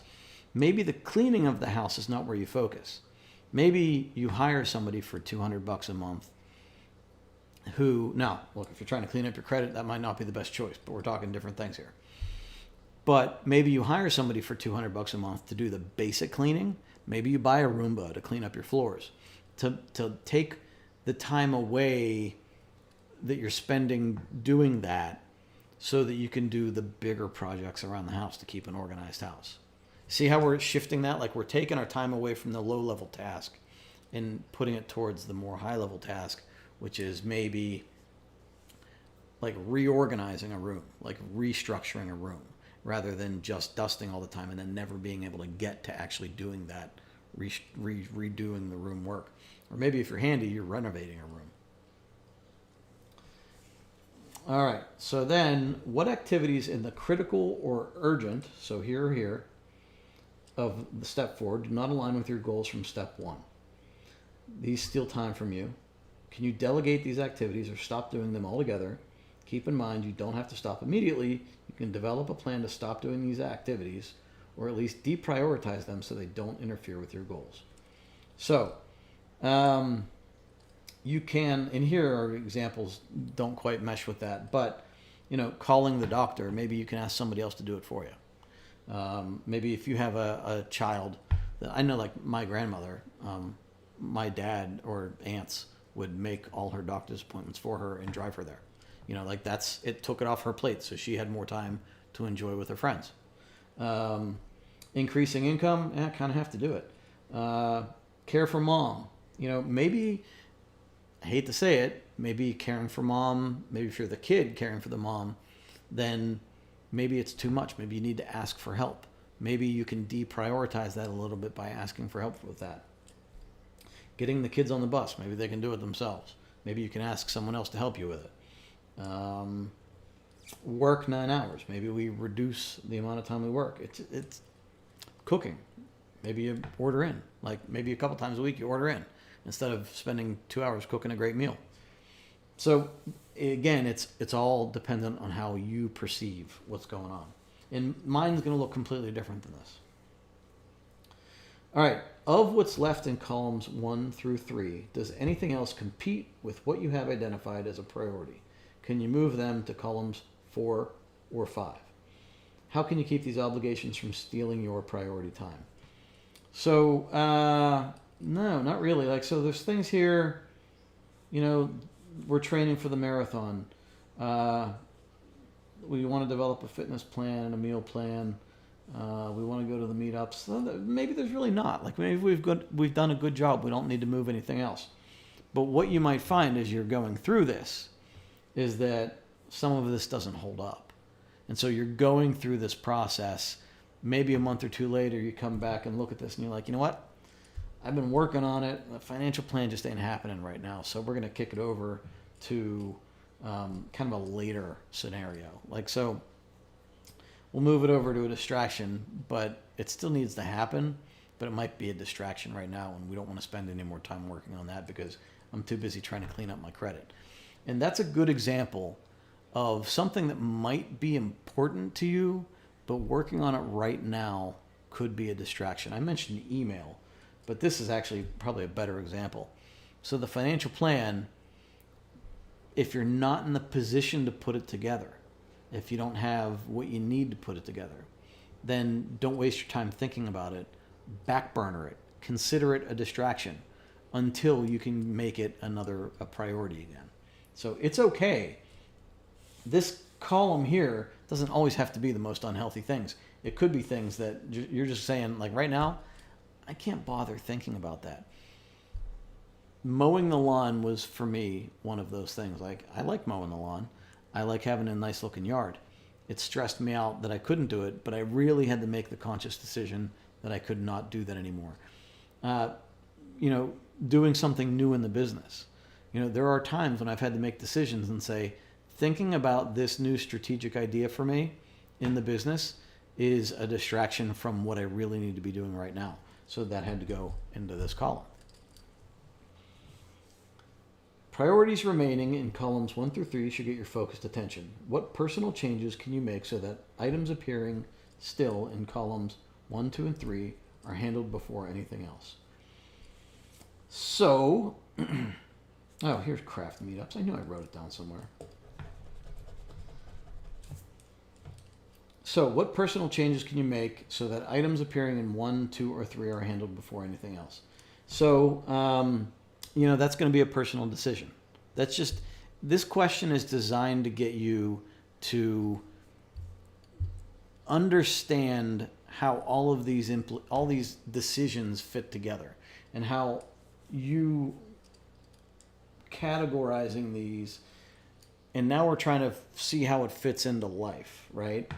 Maybe the cleaning of the house is not where you focus. Maybe you hire somebody for $200 a month now, look, if you're trying to clean up your credit, that might not be the best choice, but we're talking different things here. But maybe you hire somebody for $200 a month to do the basic cleaning. Maybe you buy a Roomba to clean up your floors, to take the time away that you're spending doing that so that you can do the bigger projects around the house to keep an organized house. See how we're shifting that? Like, we're taking our time away from the low-level task and putting it towards the more high-level task, which is maybe like reorganizing a room, like restructuring a room, rather than just dusting all the time and then never being able to get to actually doing that, redoing the room work. Or maybe if you're handy, you're renovating a room. All right, so then what activities in the critical or urgent, so here or here, of the step 4 do not align with your goals from step 1? These steal time from you. Can you delegate these activities or stop doing them altogether? Keep in mind, you don't have to stop immediately. You can develop a plan to stop doing these activities, or at least deprioritize them so they don't interfere with your goals. So, you can, and here are examples, don't quite mesh with that, but, calling the doctor, maybe you can ask somebody else to do it for you. Maybe if you have a child, I know, like my grandmother, my dad or aunts would make all her doctor's appointments for her and drive her there. It took it off her plate, so she had more time to enjoy with her friends. Increasing income, kind of have to do it. Care for mom. Maybe, I hate to say it, maybe caring for mom, maybe if you're the kid caring for the mom, then maybe it's too much. Maybe you need to ask for help. Maybe you can deprioritize that a little bit by asking for help with that. Getting the kids on the bus, maybe they can do it themselves. Maybe you can ask someone else to help you with it. Work 9 hours. Maybe we reduce the amount of time we work. It's cooking. Maybe you order in. Like, maybe a couple times a week you order in instead of spending 2 hours cooking a great meal. So again, it's all dependent on how you perceive what's going on. And mine's going to look completely different than this. All right. Of what's left in columns 1 through 3, does anything else compete with what you have identified as a priority? Can you move them to columns 4 or 5? How can you keep these obligations from stealing your priority time? So, no, not really. So there's things here, we're training for the marathon. We want to develop a fitness plan and a meal plan. We want to go to the meetups. Maybe there's really not. Like, maybe we've done a good job. We don't need to move anything else. But what you might find as you're going through this is that some of this doesn't hold up. And so you're going through this process. Maybe a month or two later, you come back and look at this and you're like, you know what? I've been working on it. The financial plan just ain't happening right now. So we're going to kick it over to kind of a later scenario. Like, so we'll move it over to a distraction, but it still needs to happen. But it might be a distraction right now, and we don't want to spend any more time working on that because I'm too busy trying to clean up my credit. And that's a good example of something that might be important to you, but working on it right now could be a distraction. I mentioned email, but this is actually probably a better example. So the financial plan, if you're not in the position to put it together, if you don't have what you need to put it together, then don't waste your time thinking about it. Back burner it. Consider it a distraction until you can make it a priority again. So it's okay. This column here doesn't always have to be the most unhealthy things. It could be things that you're just saying, like right now, I can't bother thinking about that. Mowing the lawn was, for me, one of those things. Like, I like mowing the lawn. I like having a nice looking yard. It stressed me out that I couldn't do it, but I really had to make the conscious decision that I could not do that anymore. Doing something new in the business. There are times when I've had to make decisions and say, thinking about this new strategic idea for me in the business is a distraction from what I really need to be doing right now. So that had to go into this column. Priorities remaining in columns 1 through 3 should get your focused attention. What personal changes can you make so that items appearing still in columns 1, 2, and 3 are handled before anything else? So, here's craft meetups. I knew I wrote it down somewhere. So, what personal changes can you make so that items appearing in 1, 2, or 3 are handled before anything else? So, that's going to be a personal decision. This question is designed to get you to understand how all of these decisions fit together and how you categorizing these, and now we're trying to see how it fits into life, right?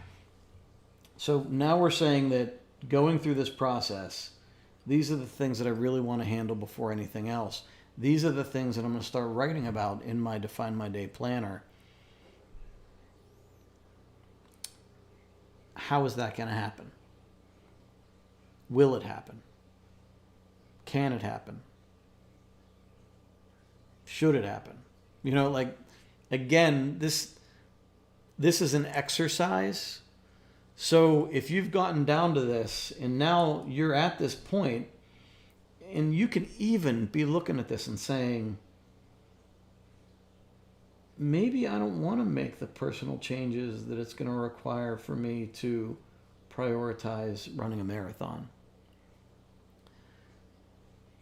So now we're saying that going through this process, these are the things that I really want to handle before anything else. These are the things that I'm going to start writing about in my Define My Day planner. How is that going to happen? Will it happen? Can it happen? Should it happen? Again, this is an exercise. So if you've gotten down to this and now you're at this point, and you can even be looking at this and saying, maybe I don't want to make the personal changes that it's going to require for me to prioritize running a marathon.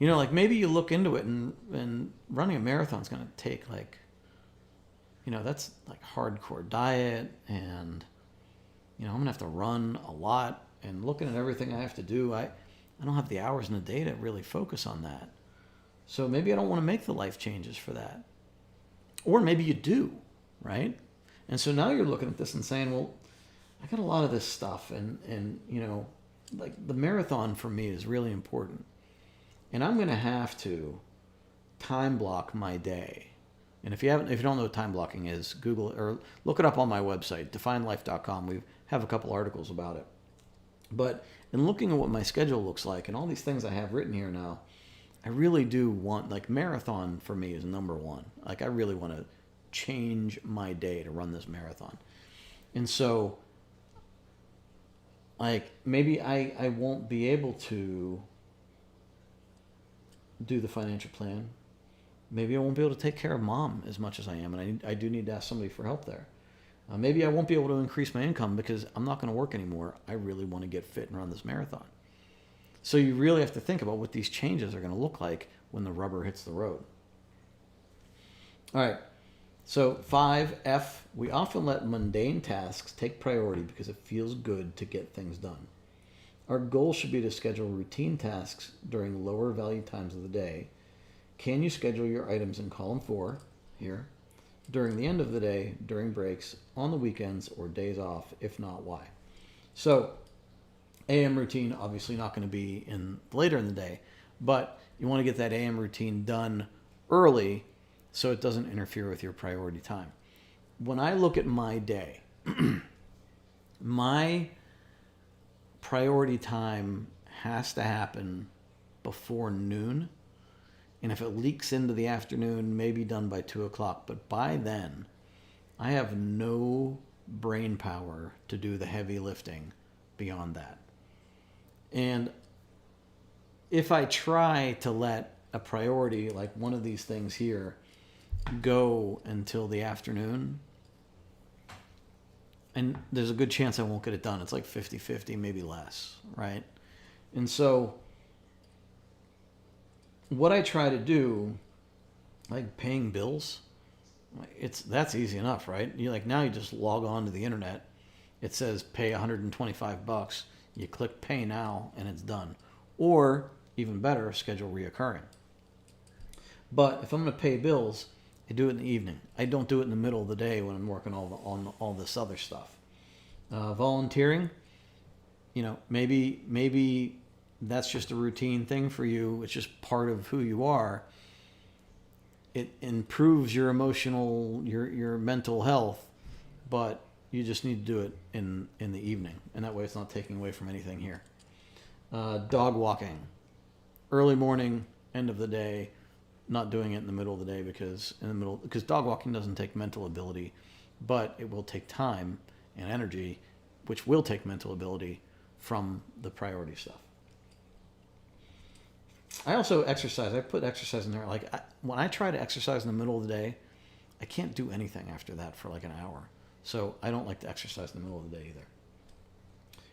Maybe you look into it and running a marathon is going to take that's like hardcore diet, and I'm going to have to run a lot, and looking at everything I have to do, I don't have the hours in the day to really focus on that. So maybe I don't want to make the life changes for that. Or maybe you do, right? And so now you're looking at this and saying, well, I got a lot of this stuff, and the marathon for me is really important. And I'm going to have to time block my day. And if you don't know what time blocking is, Google it or look it up on my website, definelife.com. We have a couple articles about it. But in looking at what my schedule looks like and all these things I have written here now, I really do want, marathon for me is number one. I really want to change my day to run this marathon. And so, maybe I won't be able to do the financial plan. Maybe I won't be able to take care of mom as much as I am, and I do need to ask somebody for help there. Maybe I won't be able to increase my income because I'm not going to work anymore. I really want to get fit and run this marathon. So you really have to think about what these changes are going to look like when the rubber hits the road. All right. So 5F, we often let mundane tasks take priority because it feels good to get things done. Our goal should be to schedule routine tasks during lower value times of the day. Can you schedule your items in column 4 here during the end of the day, during breaks, on the weekends, or days off? If not, why? So AM routine, obviously not going to be in later in the day, But you want to get that AM routine done early so it doesn't interfere with your priority time. When I look at my day, my priority time has to happen before noon. And if it leaks into the afternoon, maybe done by 2 o'clock. But by then, I have no brain power to do the heavy lifting beyond that. And if I try to let a priority like one of these things here go until the afternoon, and there's a good chance I won't get it done. It's like 50-50, maybe less, right? And so what I try to do, like paying bills, that's easy enough, right? Now you just log on to the internet. It says pay $125. You click pay now and it's done. Or even better, schedule reoccurring. But if I'm going to pay bills, I do it in the evening. I don't do it in the middle of the day when I'm working on all this other stuff. Volunteering, maybe that's just a routine thing for you. It's just part of who you are. It improves your emotional, your mental health, but you just need to do it in the evening, and that way it's not taking away from anything here. Dog walking, early morning, end of the day. Not doing it in the middle of the day because dog walking doesn't take mental ability, but it will take time and energy, which will take mental ability from the priority stuff. I also exercise. I put exercise in there. When I try to exercise in the middle of the day, I can't do anything after that for like an hour. So I don't like to exercise in the middle of the day either.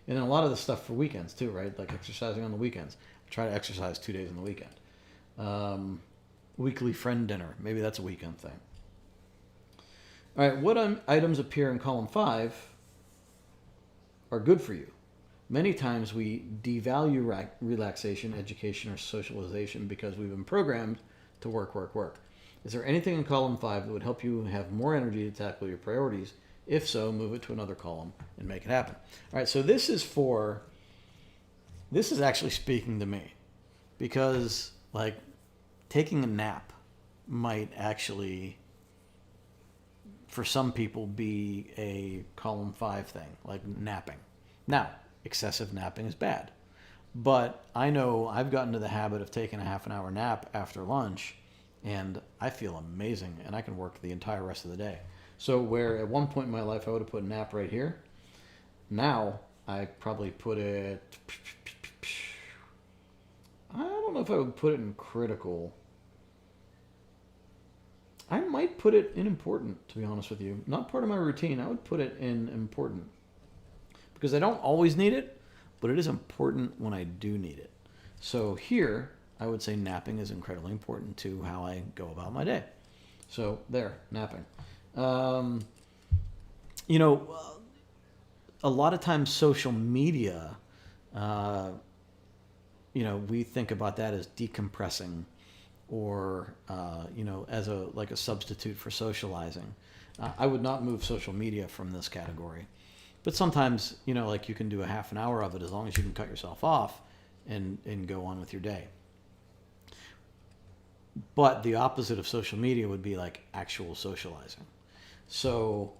And then a lot of the stuff for weekends too, right? Like exercising on the weekends. I try to exercise 2 days on the weekend. Weekly friend dinner. Maybe that's a weekend thing. All right, what items appear in column 5 are good for you? Many times we devalue relaxation, education, or socialization because we've been programmed to work, work, work. Is there anything in column 5 that would help you have more energy to tackle your priorities? If so, move it to another column and make it happen. All right, so this is actually speaking to me because taking a nap might actually, for some people, be a column 5 thing, like napping. Now, excessive napping is bad, but I know I've gotten to the habit of taking a half an hour nap after lunch, and I feel amazing, and I can work the entire rest of the day. So where at one point in my life I would have put nap right here, now I probably put it, I don't know if I would put it in critical. I might put it in important, to be honest with you. Not part of my routine. I would put it in important. Because I don't always need it, but it is important when I do need it. So here, I would say napping is incredibly important to how I go about my day. So there, napping. A lot of times social media, we think about that as decompressing or, as a substitute for socializing. I would not move social media from this category. But sometimes, you can do a half an hour of it as long as you can cut yourself off and go on with your day. But the opposite of social media would be like actual socializing. So,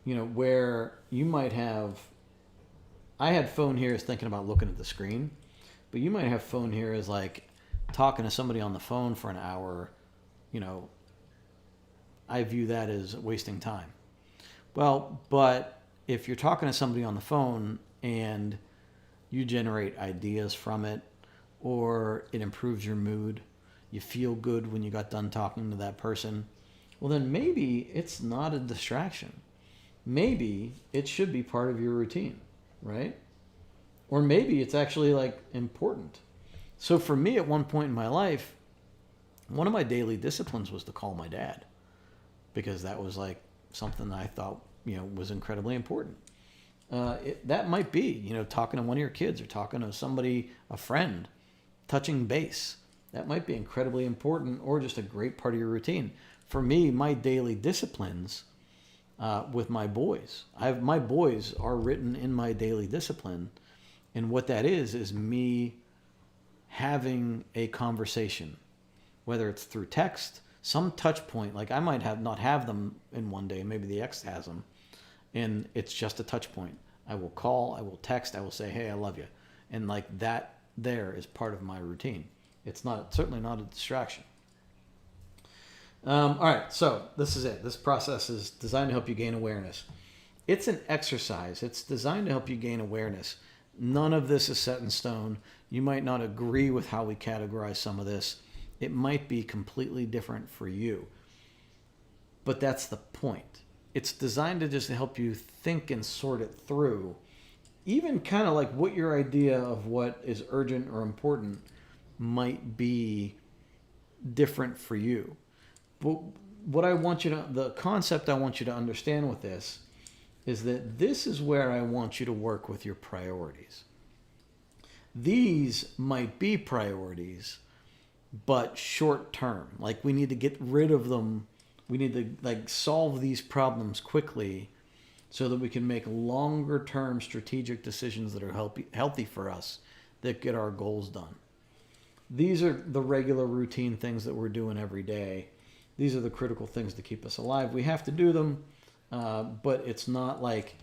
where you might have, I had phone here as thinking about looking at the screen, but you might have phone here as like talking to somebody on the phone for an hour. I view that as wasting time. Well, but if you're talking to somebody on the phone and you generate ideas from it, or it improves your mood, you feel good when you got done talking to that person, well then maybe it's not a distraction. Maybe it should be part of your routine, right? Or maybe it's actually important. So for me at one point in my life, one of my daily disciplines was to call my dad, because that was something that I thought was incredibly important. That might be, talking to one of your kids or talking to somebody, a friend, touching base. That might be incredibly important, or just a great part of your routine. For me, my daily disciplines with my boys, my boys are written in my daily discipline. And what that is me having a conversation, whether it's through text, some touch point. Like I might not have them in one day, maybe the ex has them, and it's just a touch point. I will call, I will text, I will say, hey, I love you. And like that there is part of my routine. It's certainly not a distraction. All right, so this is it. This process is designed to help you gain awareness. It's an exercise. It's designed to help you gain awareness. None of this is set in stone. You might not agree with how we categorize some of this. It might be completely different for you. But that's the point. It's designed to just help you think and sort it through. Even kind of like what your idea of what is urgent or important might be different for you. But the concept I want you to understand with this is that this is where I want you to work with your priorities. These might be priorities, but short term. Like we need to get rid of them. We need to solve these problems quickly so that we can make longer term strategic decisions that are healthy for us, that get our goals done. These are the regular routine things that we're doing every day. These are the critical things to keep us alive. We have to do them, but it's not like,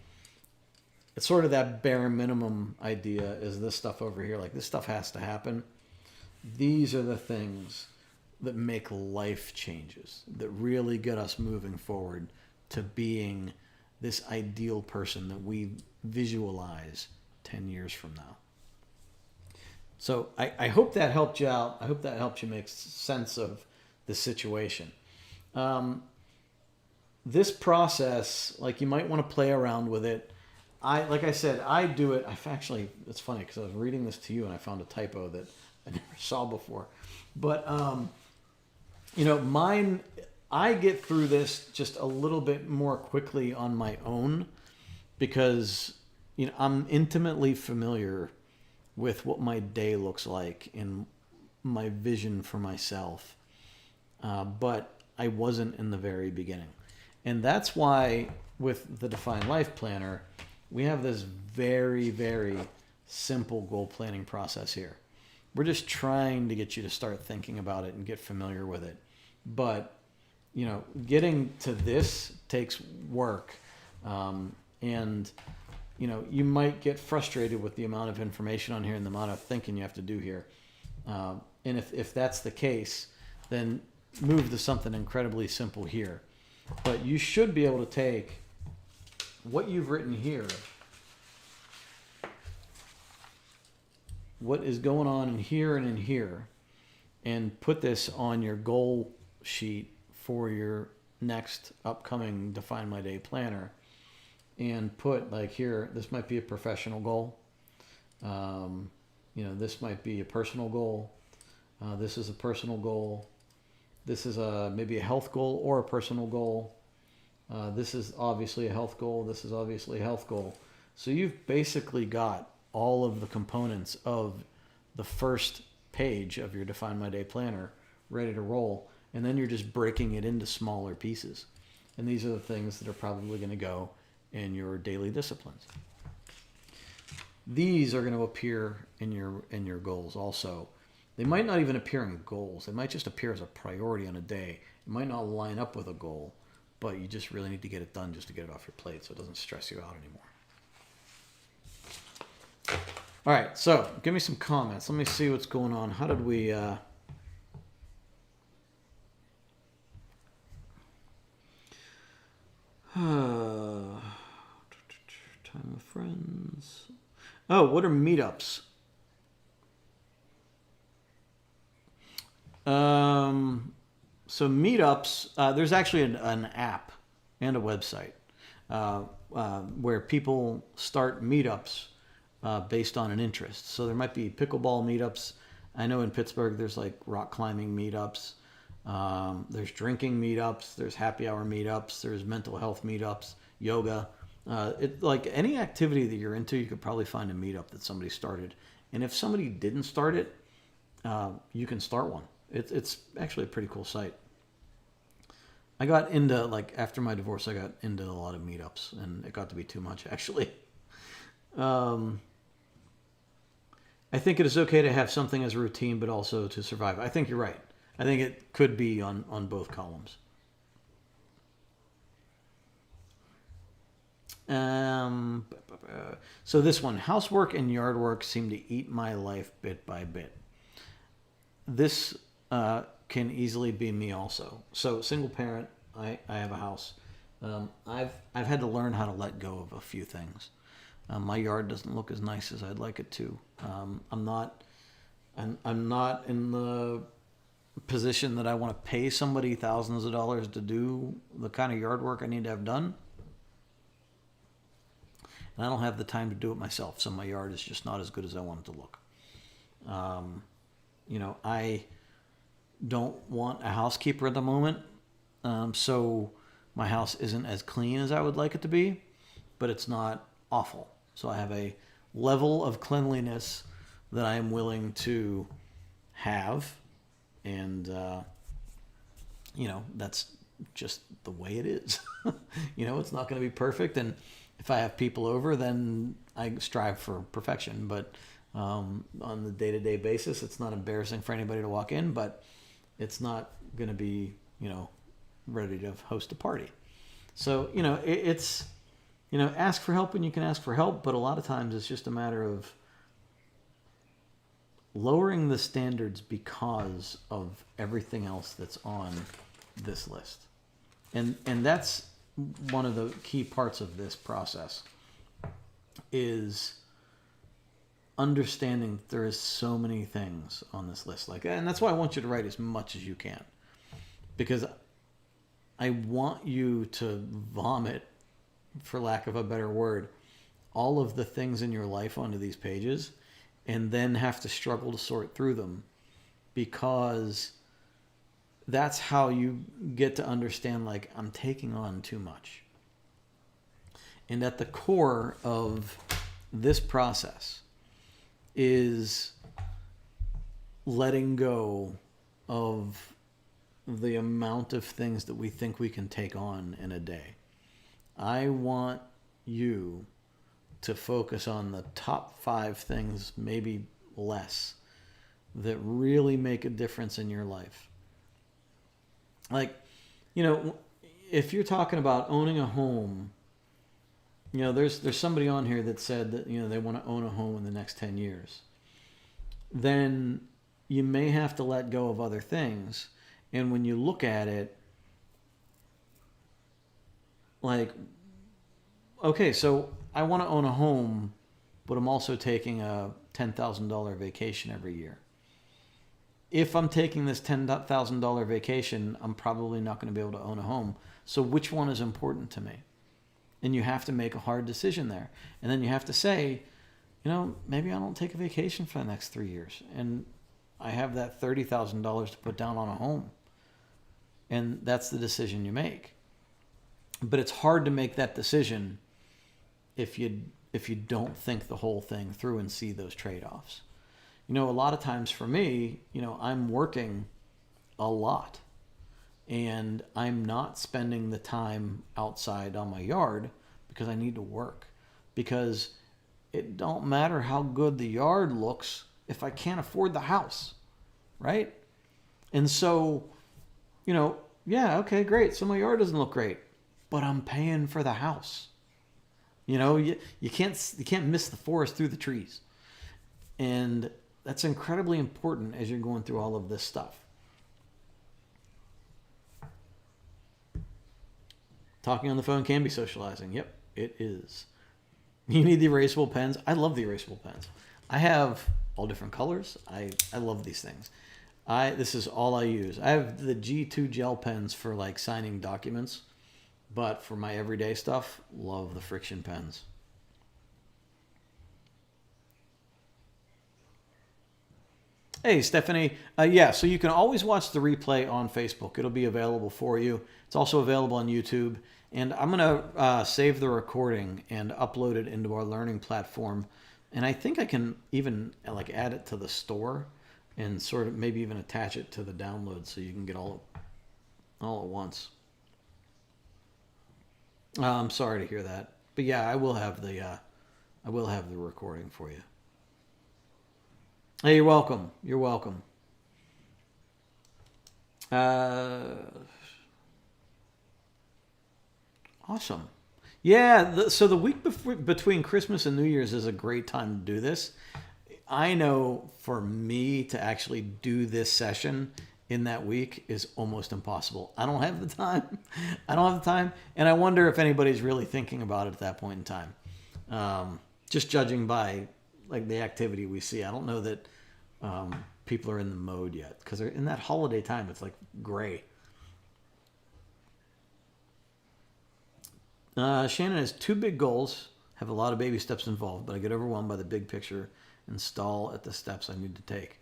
it's sort of that bare minimum idea is this stuff over here. Like this stuff has to happen. These are the things that make life changes, that really get us moving forward to being this ideal person that we visualize 10 years from now. So I hope that helped you out. I hope that helped you make sense of the situation. This process, like you might want to play around with it. Like I said, I do it. It's funny because I was reading this to you and I found a typo that I never saw before. But, mine, I get through this just a little bit more quickly on my own because, I'm intimately familiar with what my day looks like and my vision for myself. But I wasn't in the very beginning. And that's why with the Defined Life Planner, we have this very, very simple goal planning process here. We're just trying to get you to start thinking about it and get familiar with it. But, getting to this takes work. And, you might get frustrated with the amount of information on here and the amount of thinking you have to do here. And if that's the case, then move to something incredibly simple here. But you should be able to take what you've written here, what is going on in here and in here, and put this on your goal sheet for your next upcoming Define My Day planner. And put like here, this might be a professional goal. This might be a personal goal. This is a personal goal. This is maybe a health goal or a personal goal. This is obviously a health goal. This is obviously a health goal. So you've basically got all of the components of the first page of your Define My Day planner ready to roll. And then you're just breaking it into smaller pieces. And these are the things that are probably going to go in your daily disciplines. These are going to appear in your goals also. They might not even appear in goals. They might just appear as a priority on a day. It might not line up with a goal, but you just really need to get it done just to get it off your plate so it doesn't stress you out anymore. All right, so give me some comments. Let me see what's going on. How did we... time with friends. Oh, what are meetups? So meetups, there's actually an app and a website where people start meetups based on an interest. So there might be pickleball meetups. I know in Pittsburgh there's like rock climbing meetups. There's drinking meetups. There's happy hour meetups. There's mental health meetups, yoga. Like any activity that you're into, you could probably find a meetup that somebody started. And if somebody didn't start it, you can start one. It's actually a pretty cool site. I got into, after my divorce, I got into a lot of meetups, and it got to be too much, actually. And I think it is okay to have something as a routine, but also to survive. I think you're right. I think it could be on both columns. Um, so this one, housework and yard work seem to eat my life bit by bit. This can easily be me also. So single parent, I have a house. I've had to learn how to let go of a few things. My yard doesn't look as nice as I'd like it to. I'm not in the position that I want to pay somebody thousands of dollars to do the kind of yard work I need to have done. And I don't have the time to do it myself, so my yard is just not as good as I want it to look. I don't want a housekeeper at the moment, so my house isn't as clean as I would like it to be, but it's not awful. So I have a level of cleanliness that I am willing to have, and that's just the way it is. It's not going to be perfect, and if I have people over, then I strive for perfection. But on the day-to-day basis, it's not embarrassing for anybody to walk in, but it's not going to be, ready to host a party. So, it's, ask for help when you can ask for help, but a lot of times it's just a matter of lowering the standards because of everything else that's on this list. And that's one of the key parts of this process is understanding that there is so many things on this list, and that's why I want you to write as much as you can, because I want you to vomit, for lack of a better word, all of the things in your life onto these pages, and then have to struggle to sort through them, because that's how you get to understand, I'm taking on too much. And at the core of this process is letting go of the amount of things that we think we can take on in a day. I want you to focus on the top 5 things, maybe less, that really make a difference in your life. If you're talking about owning a home, there's somebody on here that said that, they want to own a home in the next 10 years. Then you may have to let go of other things. And when you look at it, okay, so I want to own a home, but I'm also taking a $10,000 vacation every year. If I'm taking this $10,000 vacation, I'm probably not going to be able to own a home. So which one is important to me? And you have to make a hard decision there. And then you have to say, maybe I don't take a vacation for the next 3 years. And I have that $30,000 to put down on a home. And that's the decision you make. But it's hard to make that decision if you don't think the whole thing through and see those trade-offs. A lot of times for me, I'm working a lot, and I'm not spending the time outside on my yard because I need to work. Because it don't matter how good the yard looks if I can't afford the house, right? And so, yeah, okay, great. So my yard doesn't look great, but I'm paying for the house. You can't miss the forest through the trees. And that's incredibly important as you're going through all of this stuff. Talking on the phone can be socializing. Yep, it is. You need the erasable pens. I love the erasable pens. I have all different colors. I love these things. This is all I use. I have the G2 gel pens for signing documents, but for my everyday stuff, love the friction pens. Hey, Stephanie. Yeah, so you can always watch the replay on Facebook. It'll be available for you. It's also available on YouTube. And I'm going to save the recording and upload it into our learning platform. And I think I can even add it to the store and sort of maybe even attach it to the download so you can get all at once. I'm sorry to hear that. But yeah, I will have the recording for you. Hey, you're welcome. You're welcome. Uh, awesome. Yeah. So the week between Christmas and New Year's is a great time to do this. I know for me to actually do this session in that week is almost impossible. I don't have the time. I don't have the time. And I wonder if anybody's really thinking about it at that point in time. Just judging by like the activity we see, I don't know that people are in the mode yet because they're in that holiday time. It's like gray. Shannon has two big goals, have a lot of baby steps involved, but I get overwhelmed by the big picture and stall at the steps I need to take.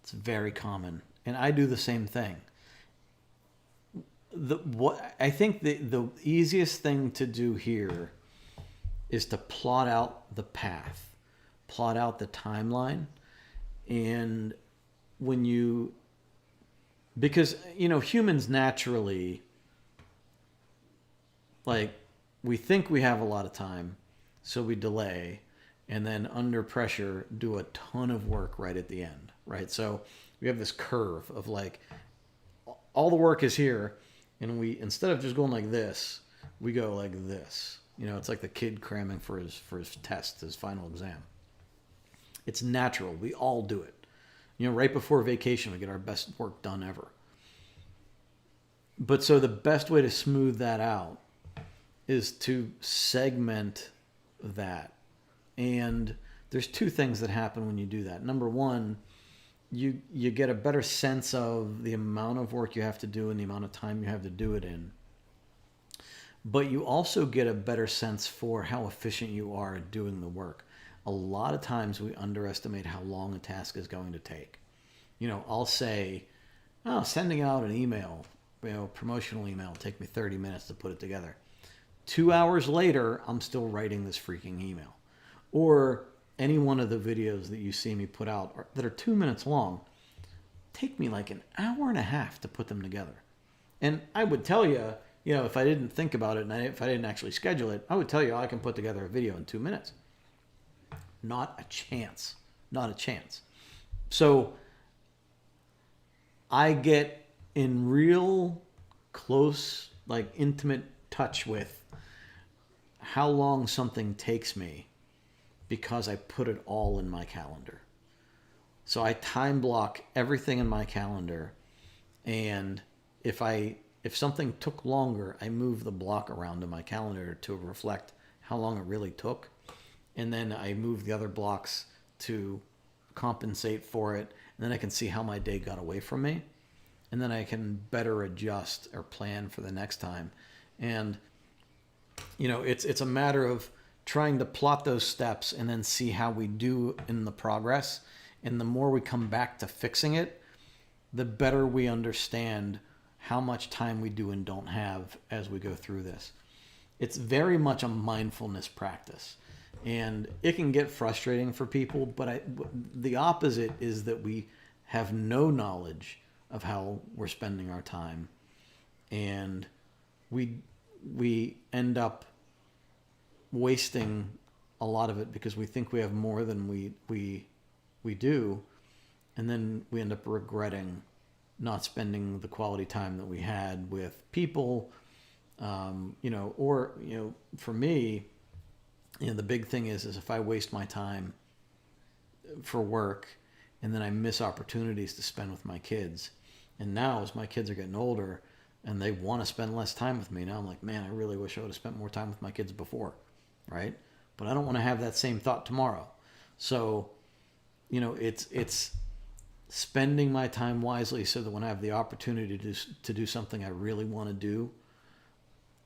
It's very common, and I do the same thing. What I think the easiest thing to do here is to plot out the path, plot out the timeline, and when you because humans naturally like we think we have a lot of time, so we delay, and then under pressure do a ton of work right at the end, right? So we have this curve of like all the work is here, and we instead of just going like this, we go like this. It's like the kid cramming for his test, his final exam. It's natural. We all do it. Right before vacation, we get our best work done ever. But so the best way to smooth that out is to segment that. And there's two things that happen when you do that. Number one, you get a better sense of the amount of work you have to do and the amount of time you have to do it in. But you also get a better sense for how efficient you are at doing the work. A lot of times we underestimate how long a task is going to take. I'll say, sending out an email, promotional email, will take me 30 minutes to put it together. 2 hours later, I'm still writing this freaking email. Or any one of the videos that you see me put out that are 2 minutes long, take me like an hour and a half to put them together. And I would tell you, if I didn't think about it and if I didn't actually schedule it, I would tell you I can put together a video in 2 minutes. Not a chance. Not a chance. So I get in real close, like intimate touch with how long something takes me because I put it all in my calendar. So I time block everything in my calendar, and if something took longer, I move the block around in my calendar to reflect how long it really took, and then I move the other blocks to compensate for it, and then I can see how my day got away from me, and then I can better adjust or plan for the next time. And it's a matter of trying to plot those steps and then see how we do in the progress. And the more we come back to fixing it, the better we understand how much time we do and don't have as we go through this. It's very much a mindfulness practice. And it can get frustrating for people, but the opposite is that we have no knowledge of how we're spending our time. And we end up wasting a lot of it because we think we have more than we do, and then we end up regretting not spending the quality time that we had with people, for me, the big thing is if I waste my time for work and then I miss opportunities to spend with my kids. And now as my kids are getting older and they want to spend less time with me, now I'm like, man, I really wish I would have spent more time with my kids before, right? But I don't want to have that same thought tomorrow. So, it's spending my time wisely so that when I have the opportunity to do something I really want to do,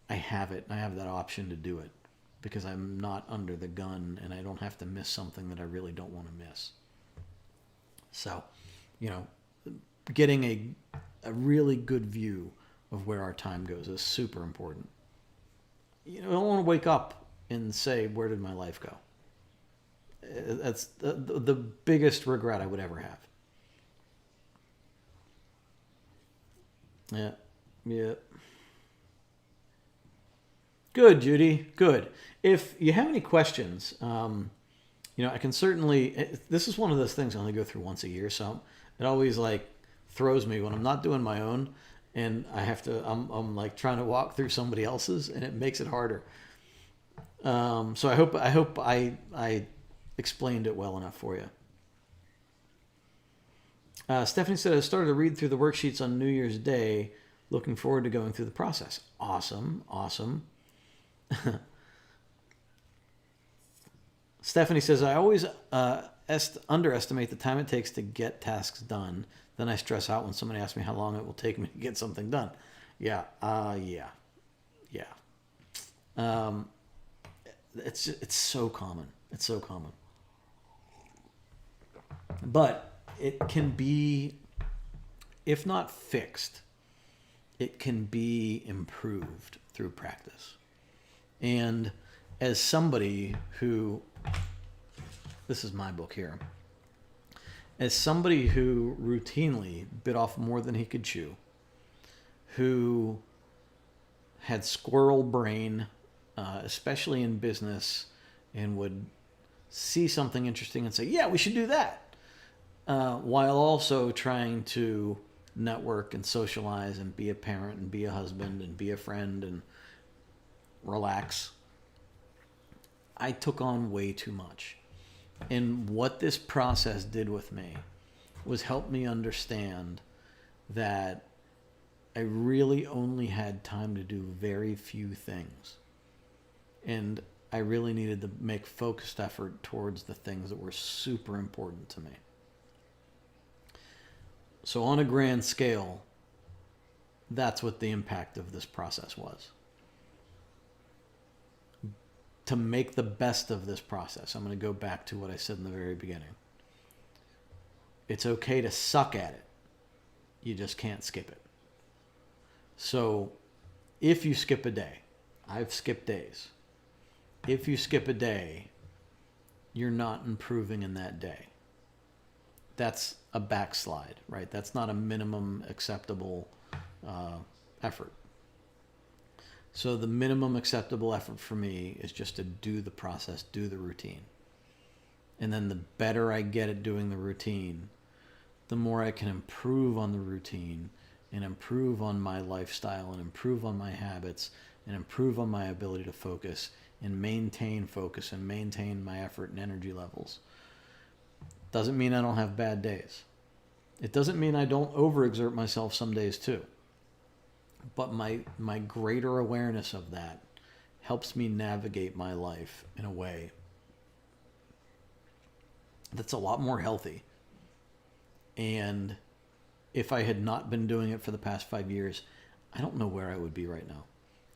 I have it. And I have that option to do it because I'm not under the gun and I don't have to miss something that I really don't want to miss. So, getting a really good view of where our time goes is super important. I don't want to wake up and say, where did my life go? That's the biggest regret I would ever have. Yeah. Good, Judy. Good. If you have any questions, I can certainly, this is one of those things I only go through once a year. So it always like throws me when I'm not doing my own and I'm like trying to walk through somebody else's, and it makes it harder. So I hope I explained it well enough for you. Stephanie said, I started to read through the worksheets on New Year's Day. Looking forward to going through the process. Awesome. Stephanie says, I always underestimate the time it takes to get tasks done. Then I stress out when somebody asks me how long it will take me to get something done. Yeah. It's so common. It's so common. But it can be, if not fixed, it can be improved through practice. And as somebody who, this is my book here, as somebody who routinely bit off more than he could chew, who had squirrel brain, especially in business, and would see something interesting and say, yeah, we should do that. While also trying to network and socialize and be a parent and be a husband and be a friend and relax. I took on way too much. And what this process did with me was help me understand that I really only had time to do very few things. And I really needed to make focused effort towards the things that were super important to me. So on a grand scale, that's what the impact of this process was. To make the best of this process, I'm going to go back to what I said in the very beginning. It's okay to suck at it. You just can't skip it. So if you skip a day, I've skipped days. If you skip a day, you're not improving in that day. That's a backslide, right? That's not a minimum acceptable effort. So the minimum acceptable effort for me is just to do the process, do the routine. And then the better I get at doing the routine, the more I can improve on the routine and improve on my lifestyle and improve on my habits and improve on my ability to focus and maintain focus and maintain my effort and energy levels. Doesn't mean I don't have bad days. It doesn't mean I don't overexert myself some days too. But my greater awareness of that helps me navigate my life in a way that's a lot more healthy. And if I had not been doing it for the past 5 years, I don't know where I would be right now.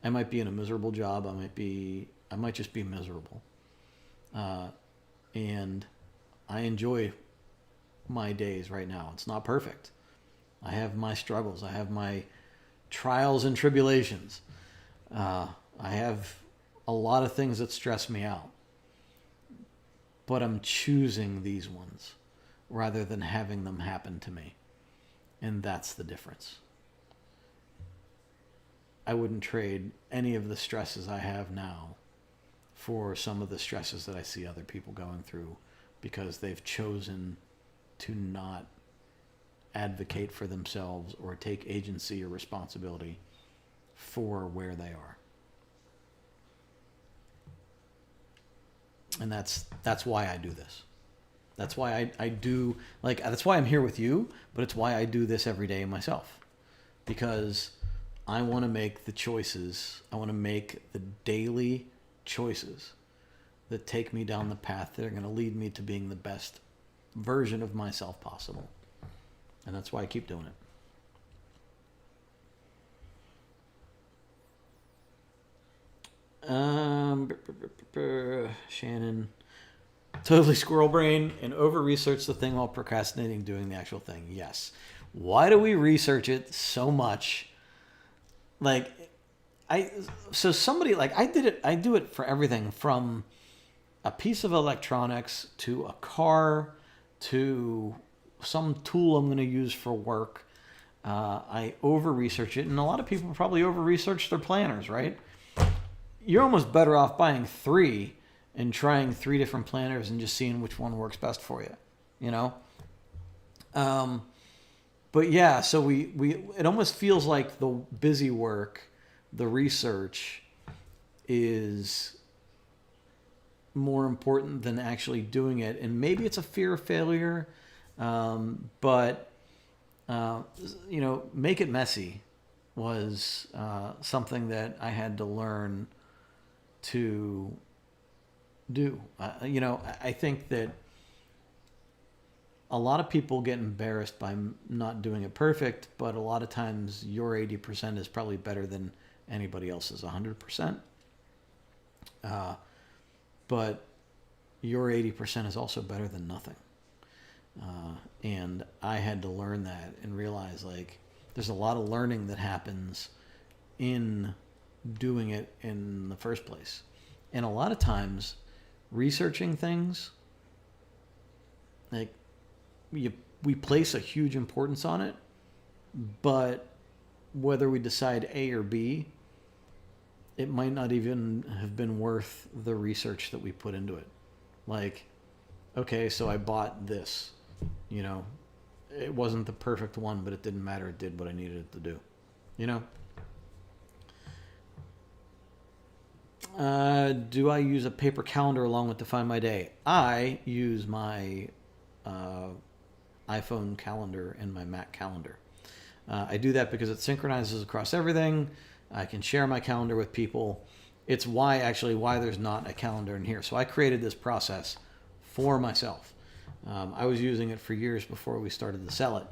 I might be in a miserable job. I might just be miserable. And I enjoy my days right now. It's not perfect. I have my struggles. I have my trials and tribulations. I have a lot of things that stress me out. But I'm choosing these ones rather than having them happen to me. And that's the difference. I wouldn't trade any of the stresses I have now for some of the stresses that I see other people going through, because they've chosen to not advocate for themselves or take agency or responsibility for where they are. And that's why I do this. That's why I do, that's why I'm here with you, but it's why I do this every day myself. Because I want to make the choices, I want to make the daily choices that take me down the path that are going to lead me to being the best version of myself possible. And that's why I keep doing it. Shannon, totally squirrel brain and over-research the thing while procrastinating doing the actual thing. Yes. Why do we research it so much? I do it for everything from a piece of electronics to a car to some tool I'm going to use for work. I over-research it, and a lot of people probably over-research their planners, right? You're almost better off buying 3 and trying 3 different planners and just seeing which one works best for you, you know? But yeah, so we it almost feels like the busy work, the research is more important than actually doing it. And maybe it's a fear of failure, but, make it messy was something that I had to learn to do. I think that a lot of people get embarrassed by not doing it perfect, but a lot of times your 80% is probably better than anybody else's 100%. But your 80% is also better than nothing. And I had to learn that and realize, like, there's a lot of learning that happens in doing it in the first place. And a lot of times, researching things, like, we place a huge importance on it, but whether we decide A or B, it might not even have been worth the research that we put into it. Like, okay, so I bought this, it wasn't the perfect one, but it didn't matter. It did what I needed it to do, do I use a paper calendar along with Define My Day? I use my iPhone calendar and my Mac calendar. I do that because it synchronizes across everything. I can share my calendar with people. It's why there's not a calendar in here. So I created this process for myself. I was using it for years before we started to sell it.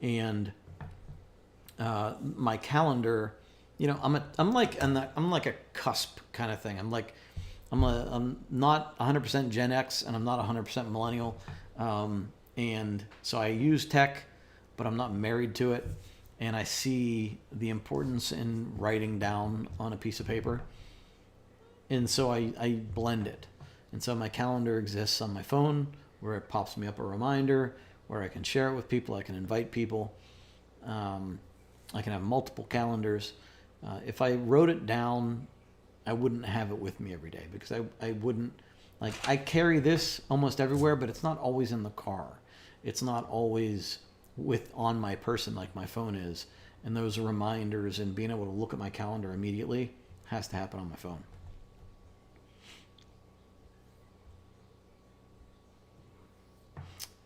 And my calendar, I'm like a cusp kind of thing. I'm not 100% Gen X and I'm not 100% millennial. And so I use tech, but I'm not married to it. And I see the importance in writing down on a piece of paper. And so I blend it. And so my calendar exists on my phone where it pops me up a reminder, where I can share it with people, I can invite people. I can have multiple calendars. If I wrote it down, I wouldn't have it with me every day because I wouldn't, I carry this almost everywhere, but it's not always in the car. It's not always on my person like my phone is. And those reminders and being able to look at my calendar immediately has to happen on my phone.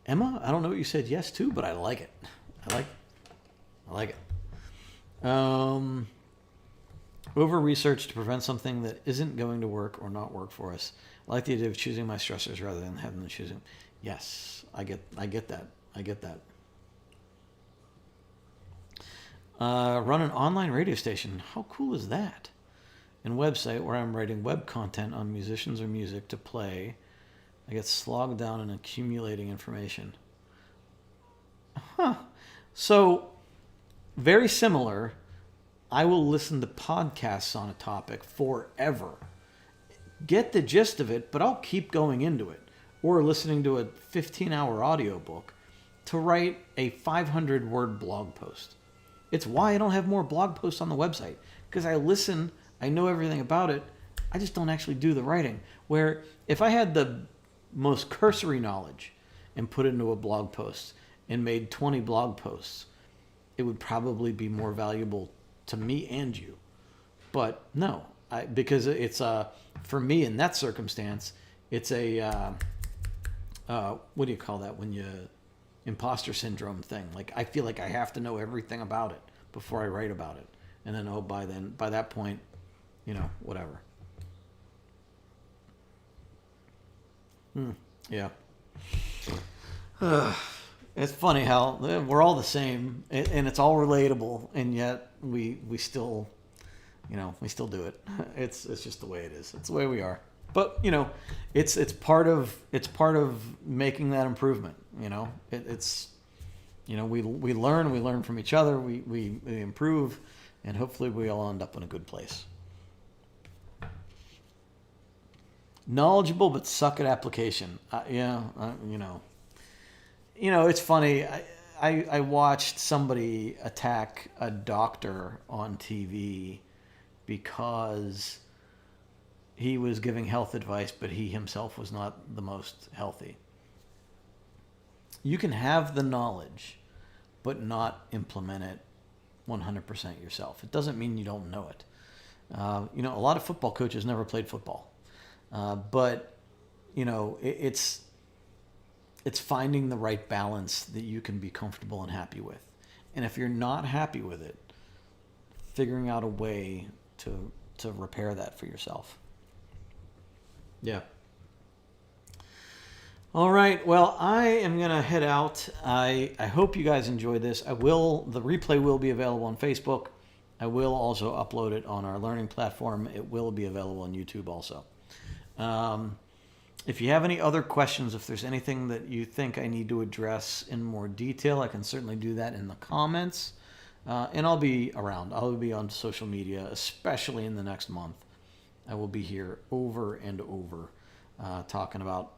Emma, I don't know what you said yes to, but I like it. I like it. Over research to prevent something that isn't going to work or not work for us. I like the idea of choosing my stressors rather than having them choosing. Yes, I get that. Run an online radio station. How cool is that? And website where I'm writing web content on musicians or music to play. I get slogged down in accumulating information. So, very similar. I will listen to podcasts on a topic forever. Get the gist of it, but I'll keep going into it. Or listening to a 15-hour audiobook to write a 500-word blog post. It's why I don't have more blog posts on the website. Because I listen, I know everything about it, I just don't actually do the writing. Where if I had the most cursory knowledge and put it into a blog post and made 20 blog posts, it would probably be more valuable to me and you. But no, because it's for me in that circumstance, it's a what do you call that when you imposter syndrome thing? Like I feel like I have to know everything about it before I write about it, and then by that point, whatever. Yeah. It's funny how we're all the same, and it's all relatable, and yet we still, we still do it. It's just the way it is. It's the way we are. But it's part of making that improvement. It's we learn from each other. We improve, and hopefully we all end up in a good place. Knowledgeable but suck at application. It's funny. I watched somebody attack a doctor on TV because he was giving health advice, but he himself was not the most healthy. You can have the knowledge, but not implement it 100% yourself. It doesn't mean you don't know it. A lot of football coaches never played football, but it's finding the right balance that you can be comfortable and happy with. And if you're not happy with it, figuring out a way to repair that for yourself. Yeah. All right. Well, I am going to head out. I hope you guys enjoyed this. The replay will be available on Facebook. I will also upload it on our learning platform. It will be available on YouTube also. If you have any other questions, if there's anything that you think I need to address in more detail, I can certainly do that in the comments. And I'll be around. I'll be on social media, especially in the next month. I will be here over and over talking about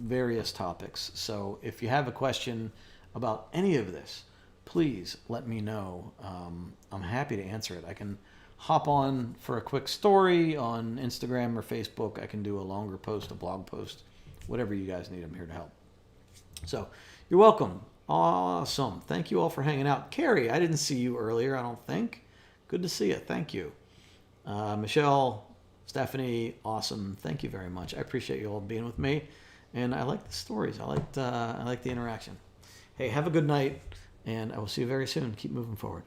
various topics. So if you have a question about any of this, please let me know. I'm happy to answer it. I can hop on for a quick story on Instagram or Facebook. I can do a longer post, a blog post, whatever you guys need. I'm here to help. So you're welcome. Awesome. Thank you all for hanging out. Carrie, I didn't see you earlier, I don't think. Good to see you. Thank you. Michelle, Stephanie, awesome. Thank you very much. I appreciate you all being with me. And I like the stories. I like the interaction. Hey, have a good night, and I will see you very soon. Keep moving forward.